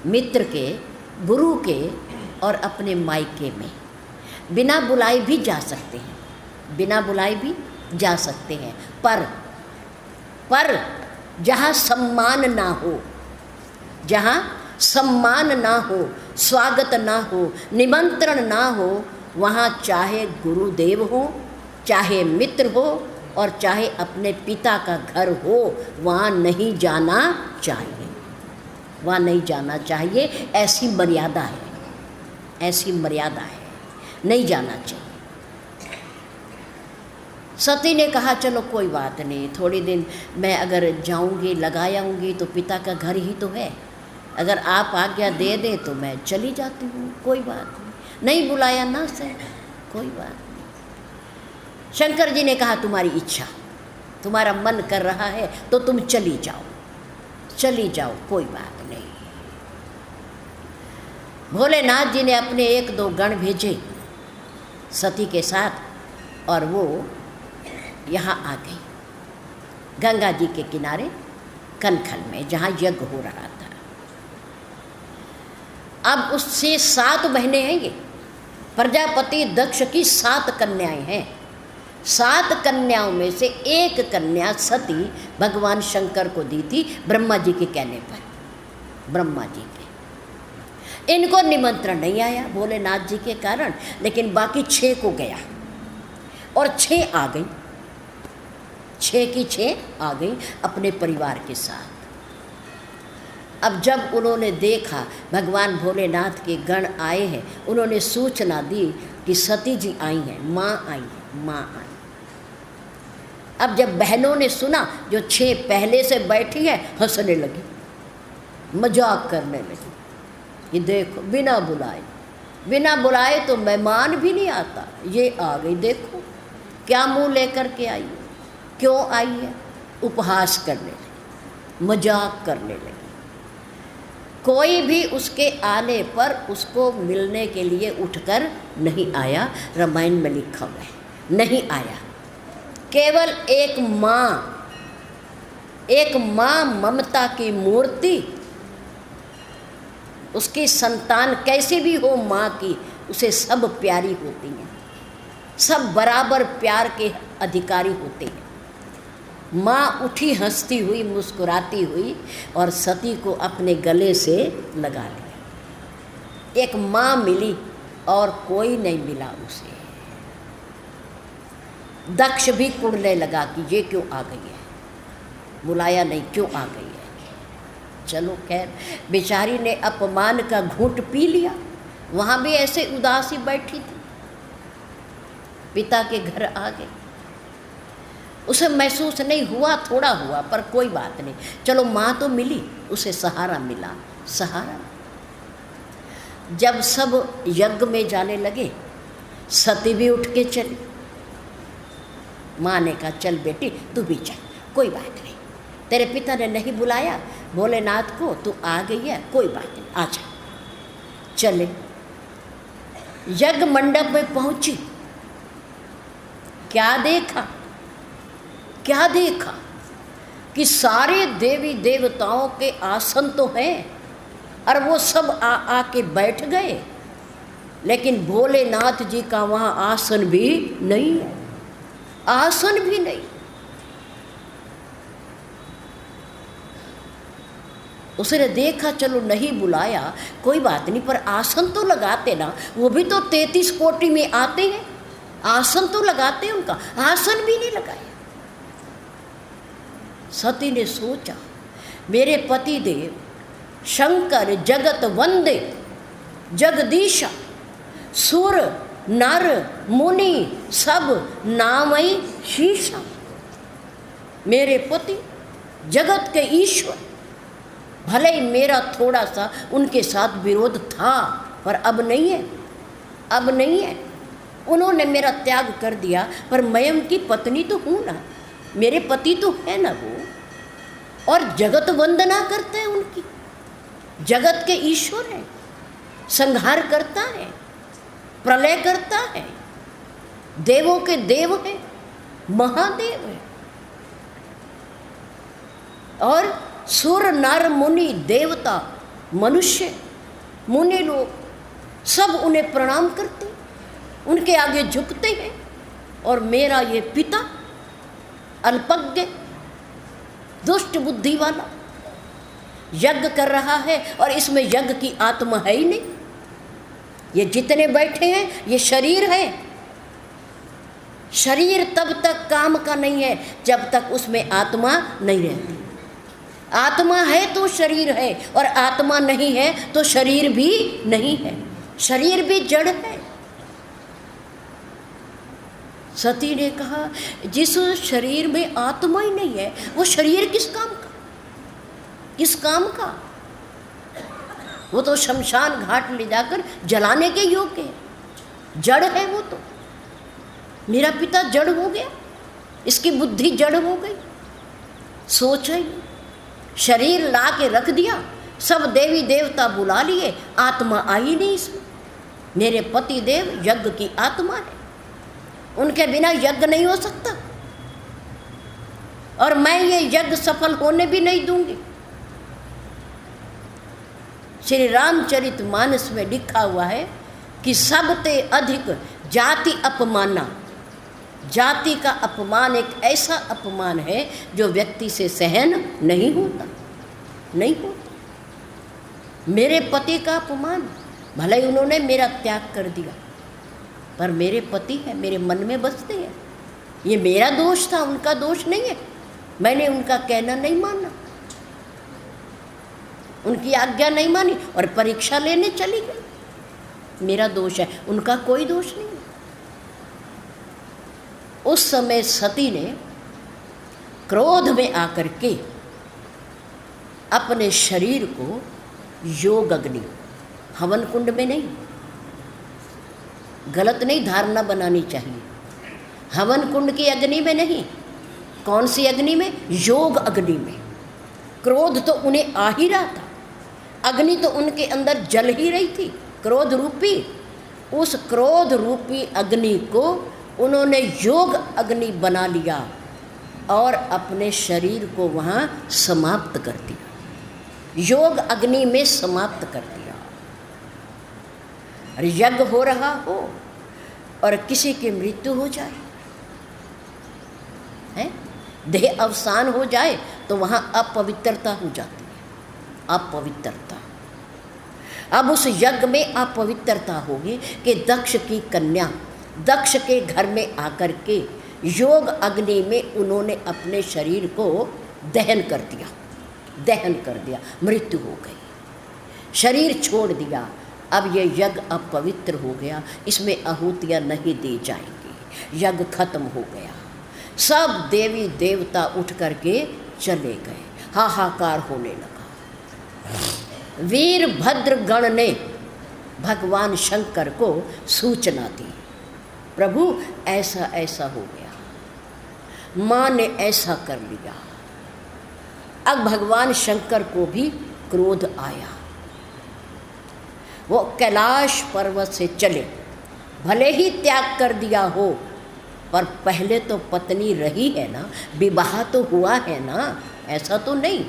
मित्र के, गुरु के और अपने मायके में बिना बुलाए भी जा सकते हैं, पर जहाँ सम्मान ना हो, स्वागत ना हो, निमंत्रण ना हो, वहाँ चाहे गुरुदेव हो, चाहे मित्र हो और चाहे अपने पिता का घर हो, वहाँ नहीं जाना चाहिए। ऐसी मर्यादा है, नहीं जाना चाहिए। सती ने कहा, चलो कोई बात नहीं, थोड़ी दिन मैं अगर जाऊंगी, लगा आऊँगी तो पिता का घर ही तो है, अगर आप आज्ञा दे दें तो मैं चली जाती हूँ, कोई बात नहीं बुलाया ना सही, कोई बात नहीं। शंकर जी ने कहा, तुम्हारी इच्छा, तुम्हारा मन कर रहा है तो तुम चली जाओ, कोई बात नहीं। भोलेनाथ जी ने अपने 1-2 गण भेजे सती के साथ और वो यहाँ आ गई गंगा जी के किनारे कनखल में, जहाँ यज्ञ हो रहा था। अब उससे 7 बहनें हैं, ये प्रजापति दक्ष की 7 कन्याएं हैं। 7 कन्याओं में से एक कन्या सती भगवान शंकर को दी थी, ब्रह्मा जी के कहने पर, ब्रह्मा जी के। इनको निमंत्रण नहीं आया भोलेनाथ जी के कारण, लेकिन बाकी 6 को गया और 6 आ गई, 6 की 6 आ गई अपने परिवार के साथ। अब जब उन्होंने देखा भगवान भोलेनाथ के गण आए हैं, उन्होंने सूचना दी कि सती जी आई हैं, माँ आई। अब जब बहनों ने सुना, जो 6 पहले से बैठी है, हंसने लगी, मजाक करने लगी, ये देखो बिना बुलाए तो मेहमान भी नहीं आता, ये आ गई, देखो क्या मुंह लेकर के आई है, क्यों आई है। उपहास करने लगी, मजाक करने लगी। कोई भी उसके आने पर उसको मिलने के लिए उठकर नहीं आया, रामायण में लिखा हुआ है, नहीं आया। केवल एक एक माँ ममता की मूर्ति, उसकी संतान कैसे भी हो माँ की, उसे सब प्यारी होती हैं, सब बराबर प्यार के अधिकारी होते हैं। माँ उठी हंसती हुई, मुस्कुराती हुई और सती को अपने गले से लगा लिया। एक माँ मिली और कोई नहीं मिला उसे। दक्ष भी कुड़ने लगा कि ये क्यों आ गई है, बुलाया नहीं, क्यों आ गई है। चलो खैर, बेचारी ने अपमान का घूंट पी लिया। वहाँ भी ऐसे उदासी बैठी थी, पिता के घर आ गई। उसे महसूस नहीं हुआ, थोड़ा हुआ, पर कोई बात नहीं, चलो माँ तो मिली, उसे सहारा मिला। सहारा जब सब यज्ञ में जाने लगे, सती भी उठ के चली। माँ ने कहा चल बेटी तू भी चल, कोई बात नहीं, तेरे पिता ने नहीं बुलाया भोलेनाथ को, तू आ गई है, कोई बात नहीं, आ जा। चले, यज्ञ मंडप में पहुंची। क्या देखा, क्या देखा कि सारे देवी देवताओं के आसन तो हैं और वो सब आके बैठ गए, लेकिन भोलेनाथ जी का वहाँ आसन भी नहीं है, आसन भी नहीं। उसने देखा चलो नहीं बुलाया कोई बात नहीं, पर आसन तो लगाते ना, वो भी तो 33 कोटि में आते हैं, आसन तो लगाते हैं, उनका आसन भी नहीं लगाया। सती ने सोचा मेरे पति देव शंकर जगत वंदे जगदीशा, सुर नर मुनि सब नामई शीशा। मेरे पति जगत के ईश्वर, भले ही मेरा थोड़ा सा उनके साथ विरोध था, पर अब नहीं है, अब नहीं है। उन्होंने मेरा त्याग कर दिया, पर मैं उनकी पत्नी तो हूँ ना, मेरे पति तो है ना वो, और जगत वंदना करते हैं उनकी, जगत के ईश्वर है, संहार करता है, प्रलय करता है, देवों के देव है, महादेव है। और सुर नर मुनि देवता मनुष्य मुनि लोग सब उन्हें प्रणाम करते, उनके आगे झुकते हैं। और मेरा ये पिता अल्पज्ञ दुष्ट बुद्धि वाला यज्ञ कर रहा है, और इसमें यज्ञ की आत्मा है ही नहीं। ये जितने बैठे हैं ये शरीर है, शरीर तब तक काम का नहीं है जब तक उसमें आत्मा नहीं रहती। आत्मा है तो शरीर है, और आत्मा नहीं है तो शरीर भी नहीं है, शरीर भी जड़ है। सती ने कहा जिस शरीर में आत्मा ही नहीं है वो शरीर किस काम का, किस काम का? वो तो शमशान घाट ले जाकर जलाने के योग्य है, जड़ है वो तो। मेरा पिता जड़ हो गया, इसकी बुद्धि जड़ हो गई, सोचा ही नहीं। शरीर ला के रख दिया, सब देवी देवता बुला लिए, आत्मा आई नहीं इसमें। मेरे पति देव यज्ञ की आत्मा है, उनके बिना यज्ञ नहीं हो सकता, और मैं ये यज्ञ सफल होने भी नहीं दूंगी। श्री रामचरितमानस में लिखा हुआ है कि सबसे अधिक जाति अपमाना, जाति का अपमान एक ऐसा अपमान है जो व्यक्ति से सहन नहीं होता, नहीं होता। मेरे पति का अपमान, भले ही उन्होंने मेरा त्याग कर दिया, पर मेरे पति हैं, मेरे मन में बसते हैं। ये मेरा दोष था, उनका दोष नहीं है। मैंने उनका कहना नहीं माना, उनकी आज्ञा नहीं मानी और परीक्षा लेने चली गई। मेरा दोष है, उनका कोई दोष नहीं है। उस समय सती ने क्रोध में आकर के अपने शरीर को योग अग्नि, हवन कुंड में नहीं, गलत नहीं धारणा बनानी चाहिए, हवन कुंड की अग्नि में नहीं। कौन सी अग्नि में? योग अग्नि में। क्रोध तो उन्हें आ ही रहा था, अग्नि तो उनके अंदर जल ही रही थी, क्रोध रूपी। उस क्रोध रूपी अग्नि को उन्होंने योग अग्नि बना लिया और अपने शरीर को वहाँ समाप्त कर दिया, योग अग्नि में समाप्त कर दिया। और यज्ञ हो रहा हो और किसी की मृत्यु हो जाए, है देह अवसान हो जाए, तो वहाँ अपवित्रता हो जाती है, अपवित्रता। अब उस यज्ञ में अपवित्रता होगी कि दक्ष की कन्या दक्ष के घर में आकर के योग अग्नि में उन्होंने अपने शरीर को दहन कर दिया, मृत्यु हो गई, शरीर छोड़ दिया। अब ये यज्ञ अपवित्र हो गया, इसमें आहुतियाँ नहीं दी जाएंगी, यज्ञ खत्म हो गया। सब देवी देवता उठ करके चले गए, हाहाकार होने लगा। वीरभद्र गण ने भगवान शंकर को सूचना दी, प्रभु ऐसा ऐसा हो गया, माँ ने ऐसा कर लिया। अब भगवान शंकर को भी क्रोध आया, वो कैलाश पर्वत से चले, भले ही त्याग कर दिया हो, पर पहले तो पत्नी रही है ना, विवाह तो हुआ है ना, ऐसा तो नहीं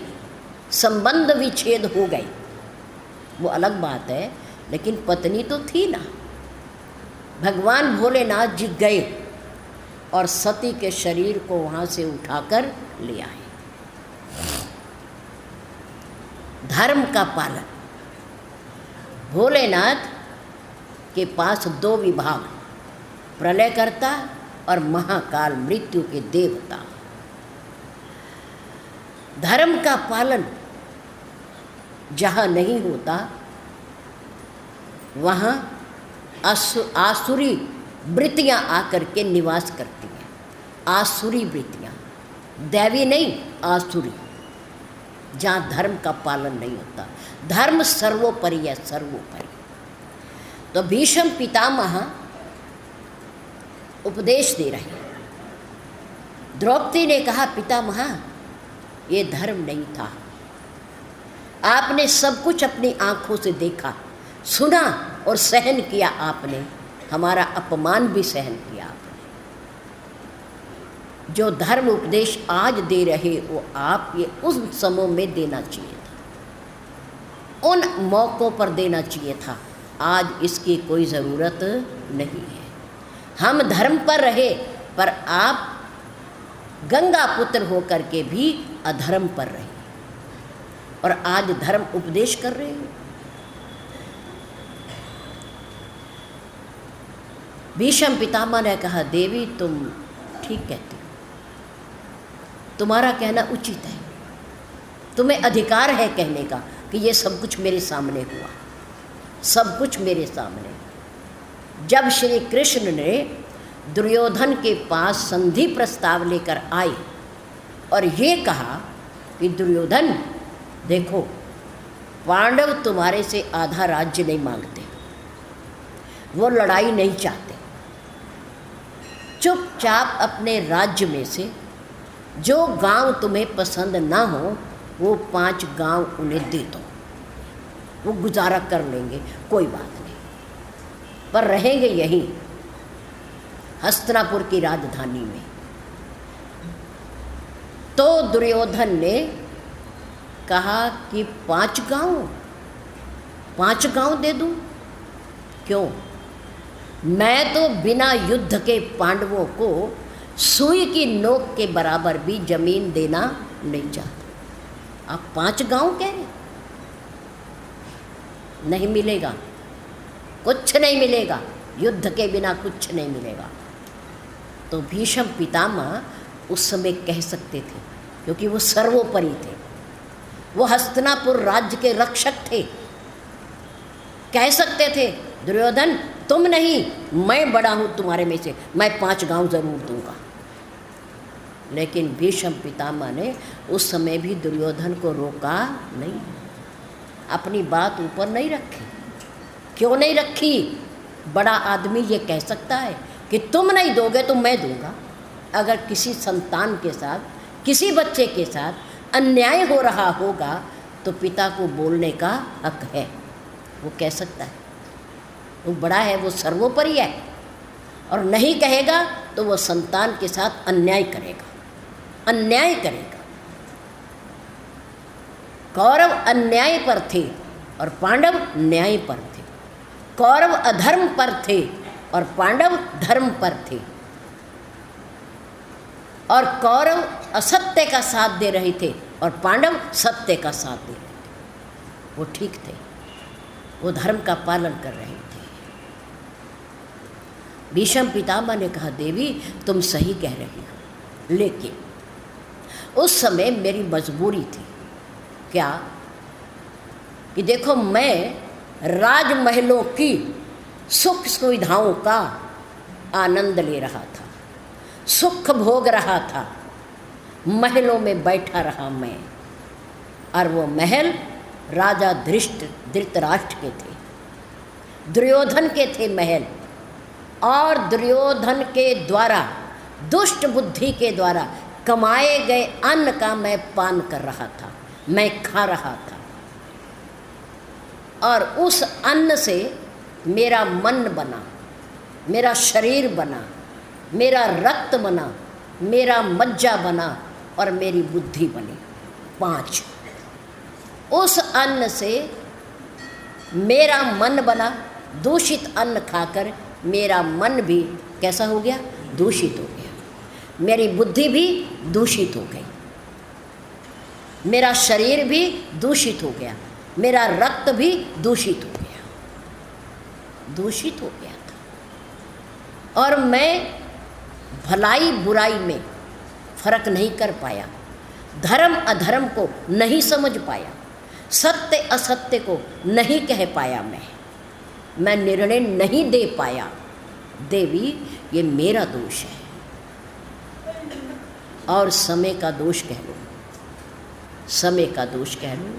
संबंध विच्छेद हो गए, वो अलग बात है, लेकिन पत्नी तो थी ना। भगवान भोलेनाथ जी गए और सती के शरीर को वहाँ से उठाकर ले आए। धर्म का पालन, भोलेनाथ के पास दो विभाग, प्रलयकर्ता और महाकाल मृत्यु के देवता। धर्म का पालन जहाँ नहीं होता वहाँ आसुरी वृत्तियाँ आकर के निवास करती हैं, आसुरी वृत्तियाँ, दैवी नहीं, आसुरी, जहाँ धर्म का पालन नहीं होता। धर्म सर्वोपरि है, सर्वोपरि। तो भीष्म पितामह उपदेश दे रहे हैं। द्रौपदी ने कहा, पितामह ये धर्म नहीं था, आपने सब कुछ अपनी आंखों से देखा, सुना और सहन किया, आपने हमारा अपमान भी सहन किया आपने। जो धर्म उपदेश आज दे रहे वो आप ये उस समय में देना चाहिए था, उन मौक़ों पर देना चाहिए था, आज इसकी कोई ज़रूरत नहीं है। हम धर्म पर रहे, पर आप गंगा पुत्र होकर के भी अधर्म पर रहे और आज धर्म उपदेश कर रहे हो। भीष्म पितामह ने कहा, देवी तुम ठीक कहती हो, तुम्हारा कहना उचित है, तुम्हें अधिकार है कहने का कि ये सब कुछ मेरे सामने हुआ, सब कुछ मेरे सामने। जब श्री कृष्ण ने दुर्योधन के पास संधि प्रस्ताव लेकर आए और ये कहा कि दुर्योधन देखो, पांडव तुम्हारे से आधा राज्य नहीं मांगते, वो लड़ाई नहीं चाहते, चुपचाप अपने राज्य में से जो गांव तुम्हें पसंद ना हो वो 5 गांव उन्हें दे दो, वो गुजारा कर लेंगे, कोई बात नहीं, पर रहेंगे यहीं हस्तिनापुर की राजधानी में। तो दुर्योधन ने कहा कि 5 गांव दे दूं? क्यों? मैं तो बिना युद्ध के पांडवों को सुई की नोक के बराबर भी जमीन देना नहीं चाहता। आप 5 गांव कह रहे? नहीं मिलेगा, कुछ नहीं मिलेगा, युद्ध के बिना कुछ नहीं मिलेगा। तो भीष्म पितामह उस समय कह सकते थे, क्योंकि वो सर्वोपरि थे, वो हस्तिनापुर राज्य के रक्षक थे, कह सकते थे दुर्योधन तुम नहीं, मैं बड़ा हूँ तुम्हारे में से, मैं 5 गांव जरूर दूंगा। लेकिन भीष्म पितामह ने उस समय भी दुर्योधन को रोका नहीं, अपनी बात ऊपर नहीं रखी। क्यों नहीं रखी? बड़ा आदमी ये कह सकता है कि तुम नहीं दोगे तो मैं दूंगा। अगर किसी संतान के साथ, किसी बच्चे के साथ अन्याय हो रहा होगा तो पिता को बोलने का हक है, वो कह सकता है, वो बड़ा है, वो सर्वोपरि है, और नहीं कहेगा तो वो संतान के साथ अन्याय करेगा। अन्याय करेगा। कौरव अन्याय पर थे और पांडव न्याय पर थे। कौरव अधर्म पर थे और पांडव धर्म पर थे। और कौरव असत्य का साथ दे रहे थे और पांडव सत्य का साथ दे रहे थे। वो ठीक थे, वो धर्म का पालन कर रहे थे। भीष्म पितामह ने कहा, देवी तुम सही कह रही हो, लेकिन उस समय मेरी मजबूरी थी। क्या? कि देखो, मैं राजमहलों की सुख सुविधाओं का आनंद ले रहा था, सुख भोग रहा था, महलों में बैठा रहा मैं। और वो महल राजा धृतराष्ट्र के थे, दुर्योधन के थे महल। और दुर्योधन के द्वारा, दुष्ट बुद्धि के द्वारा कमाए गए अन्न का मैं पान कर रहा था, मैं खा रहा था। और उस अन्न से मेरा मन बना, मेरा शरीर बना, मेरा रक्त बना, मेरा मज्जा बना और मेरी बुद्धि बनी। 5, उस अन्न से मेरा मन बना। दूषित अन्न खाकर मेरा मन भी कैसा हो गया? दूषित हो गया। मेरी बुद्धि भी दूषित हो गई, मेरा शरीर भी दूषित हो गया, मेरा रक्त भी दूषित हो गया, दूषित हो गया था। और मैं भलाई बुराई में फर्क नहीं कर पाया, धर्म अधर्म को नहीं समझ पाया, सत्य असत्य को नहीं कह पाया, मैं निर्णय नहीं दे पाया। देवी, ये मेरा दोष है और समय का दोष कह लो, समय का दोष कह लो।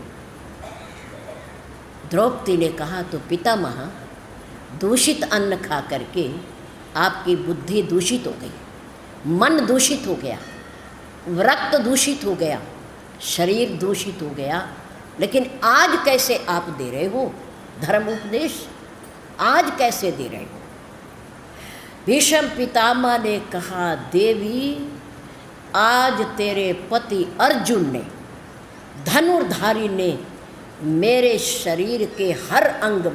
द्रौपदी ने कहा, तो पितामह, दूषित अन्न खा करके आपकी बुद्धि दूषित हो गई, मन दूषित हो गया, रक्त दूषित हो गया, शरीर दूषित हो गया, लेकिन आज कैसे आप दे रहे हो धर्म उपदेश? आज कैसे दे रहे हो? भीष्म पितामह ने कहा, देवी, आज तेरे पति अर्जुन ने, धनुर्धारी ने मेरे शरीर के हर अंग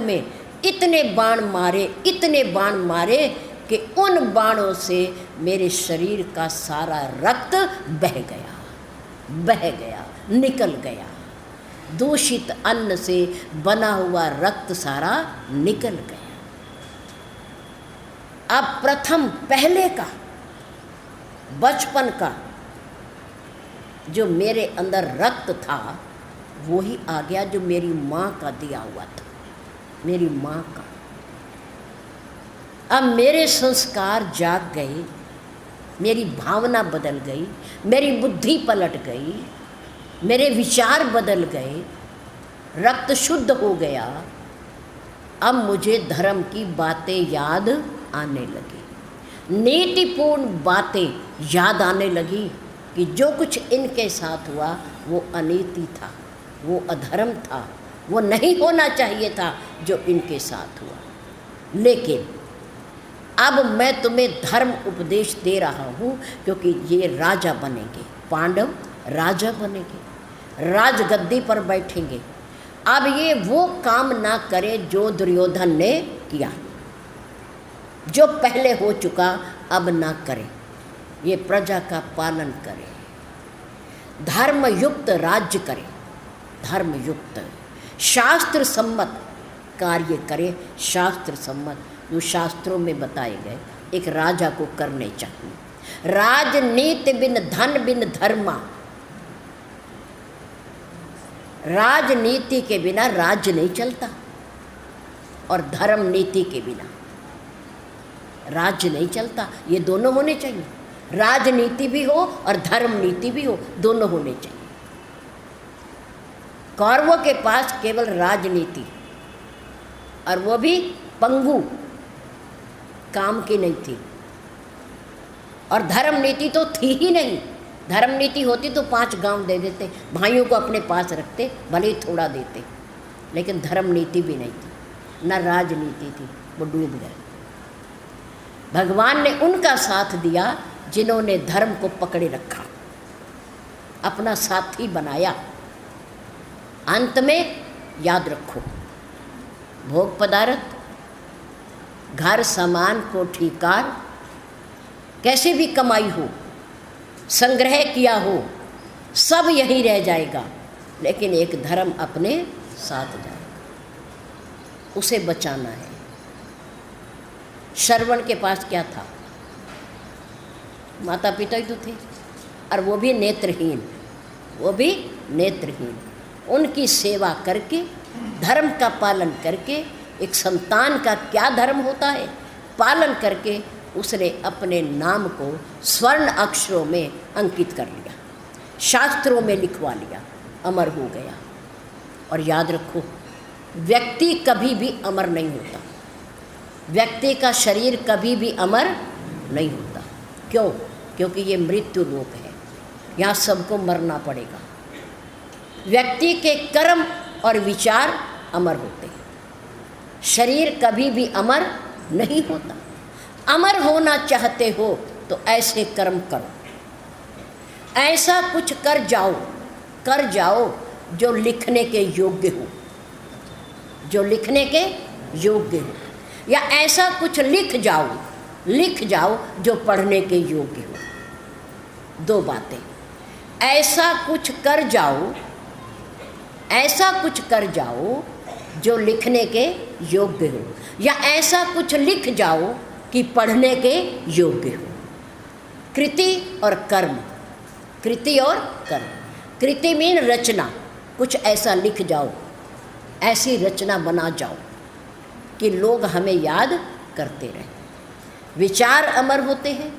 में इतने बाण मारे, इतने बाण मारे कि उन बाणों से मेरे शरीर का सारा रक्त बह गया, निकल गया। दूषित अन्न से बना हुआ रक्त सारा निकल गया। अब प्रथम पहले का बचपन का जो मेरे अंदर रक्त था वो ही आ गया, जो मेरी माँ का दिया हुआ था, मेरी माँ का। अब मेरे संस्कार जाग गए, मेरी भावना बदल गई, मेरी बुद्धि पलट गई, मेरे विचार बदल गए, रक्त शुद्ध हो गया। अब मुझे धर्म की बातें याद आने लगी, नीतिपूर्ण बातें याद आने लगी कि जो कुछ इनके साथ हुआ वो अनीति था, वो अधर्म था, वो नहीं होना चाहिए था जो इनके साथ हुआ। लेकिन अब मैं तुम्हें धर्म उपदेश दे रहा हूँ, क्योंकि ये राजा बनेंगे, पांडव राजा बनेंगे, राजगद्दी पर बैठेंगे। अब ये वो काम ना करे जो दुर्योधन ने किया, जो पहले हो चुका अब ना करे, ये प्रजा का पालन करे, धर्मयुक्त राज्य करे, धर्मयुक्त शास्त्र सम्मत कार्य करे, शास्त्र सम्मत जो शास्त्रों में बताए गए एक राजा को करने चाहिए। राजनीति बिन धन बिन धर्मा, राजनीति के बिना राज्य नहीं चलता और धर्म नीति के बिना राज्य नहीं चलता। ये दोनों होने चाहिए, राजनीति भी हो और धर्म नीति भी हो, दोनों होने चाहिए। कौरवों के पास केवल राजनीति, और वो भी पंगु काम की नहीं थी, और धर्म नीति तो थी ही नहीं। धर्म नीति होती तो 5 गांव दे देते, भाइयों को अपने पास रखते, भले ही थोड़ा देते, लेकिन धर्म नीति भी नहीं थी, न राजनीति थी, वो डूब गए। भगवान ने उनका साथ दिया जिन्होंने धर्म को पकड़े रखा, अपना साथी बनाया। अंत में याद रखो, भोग पदार्थ, घर, सामान, कोठी, कार, कैसे भी कमाई हो, संग्रह किया हो, सब यहीं रह जाएगा, लेकिन एक धर्म अपने साथ जाएगा, उसे बचाना है। श्रवण के पास क्या था? माता पिता ही तो थे, और वो भी नेत्रहीन, वो भी नेत्रहीन। उनकी सेवा करके, धर्म का पालन करके, एक संतान का क्या धर्म होता है, पालन करके उसने अपने नाम को स्वर्ण अक्षरों में अंकित कर लिया, शास्त्रों में लिखवा लिया, अमर हो गया। और याद रखो, व्यक्ति कभी भी अमर नहीं होता, व्यक्ति का शरीर कभी भी अमर नहीं होता। क्यों? क्योंकि ये मृत्यु लोक है, यहाँ सबको मरना पड़ेगा। व्यक्ति के कर्म और विचार अमर होते हैं, शरीर कभी भी अमर नहीं होता। अमर होना चाहते हो तो ऐसे कर्म करो, ऐसा कुछ कर जाओ जो लिखने के योग्य हो, जो लिखने के योग्य हो, या ऐसा कुछ लिख जाओ जो पढ़ने के योग्य हो। दो बातें, ऐसा कुछ कर जाओ जो लिखने के योग्य हो, या ऐसा कुछ लिख जाओ कि पढ़ने के योग्य हो। कृति और कर्म, कृति और कर्म। कृति मीन रचना, कुछ ऐसा लिख जाओ, ऐसी रचना बना जाओ कि लोग हमें याद करते रहें। विचार अमर होते हैं,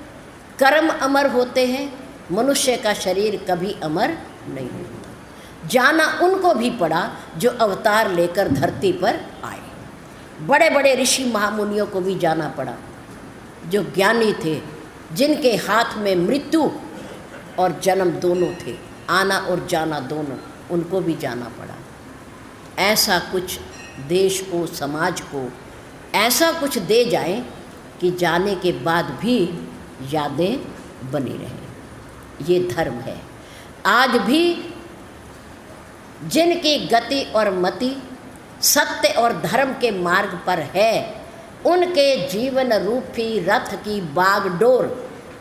कर्म अमर होते हैं, मनुष्य का शरीर कभी अमर नहीं होता। जाना उनको भी पड़ा जो अवतार लेकर धरती पर आए, बड़े बड़े ऋषि महामुनियों को भी जाना पड़ा, जो ज्ञानी थे, जिनके हाथ में मृत्यु और जन्म दोनों थे, आना और जाना दोनों, उनको भी जाना पड़ा। ऐसा कुछ देश को, समाज को ऐसा कुछ दे जाए कि जाने के बाद भी यादें बनी रहें। ये धर्म है। आज भी जिनकी गति और मति सत्य और धर्म के मार्ग पर है, उनके जीवन रूपी रथ की बागडोर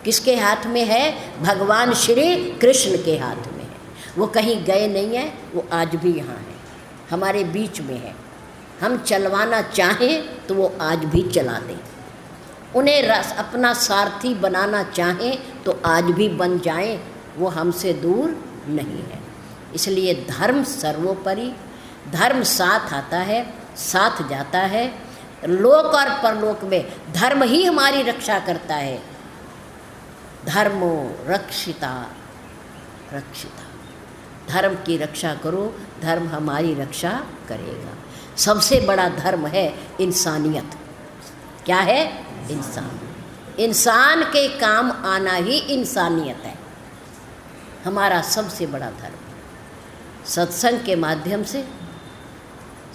किसके हाथ में है? भगवान श्री कृष्ण के हाथ में है। वो कहीं गए नहीं हैं, वो आज भी यहाँ हैं, हमारे बीच में है। हम चलवाना चाहें तो वो आज भी चला दें, उन्हें अपना सारथी बनाना चाहें तो आज भी बन जाएं, वो हमसे दूर नहीं है। इसलिए धर्म सर्वोपरि, धर्म साथ आता है, साथ जाता है। लोक और परलोक में धर्म ही हमारी रक्षा करता है। धर्मो रक्षिता रक्षिता, धर्म की रक्षा करो, धर्म हमारी रक्षा करेगा। सबसे बड़ा धर्म है इंसानियत। क्या है? इंसान। इंसान के काम आना ही इंसानियत है, हमारा सबसे बड़ा धर्म। सत्संग के माध्यम से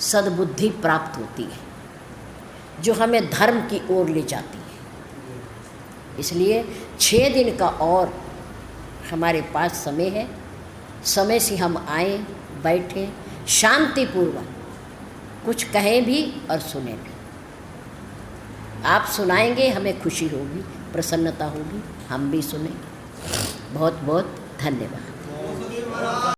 सद्बुद्धि प्राप्त होती है, जो हमें धर्म की ओर ले जाती है। इसलिए 6 दिन का और हमारे पास समय है। समय से हम आए, बैठें, शांतिपूर्वक कुछ कहें भी और सुनें भी। आप सुनाएंगे, हमें खुशी होगी, प्रसन्नता होगी, हम भी सुनेंगे। बहुत बहुत धन्यवाद।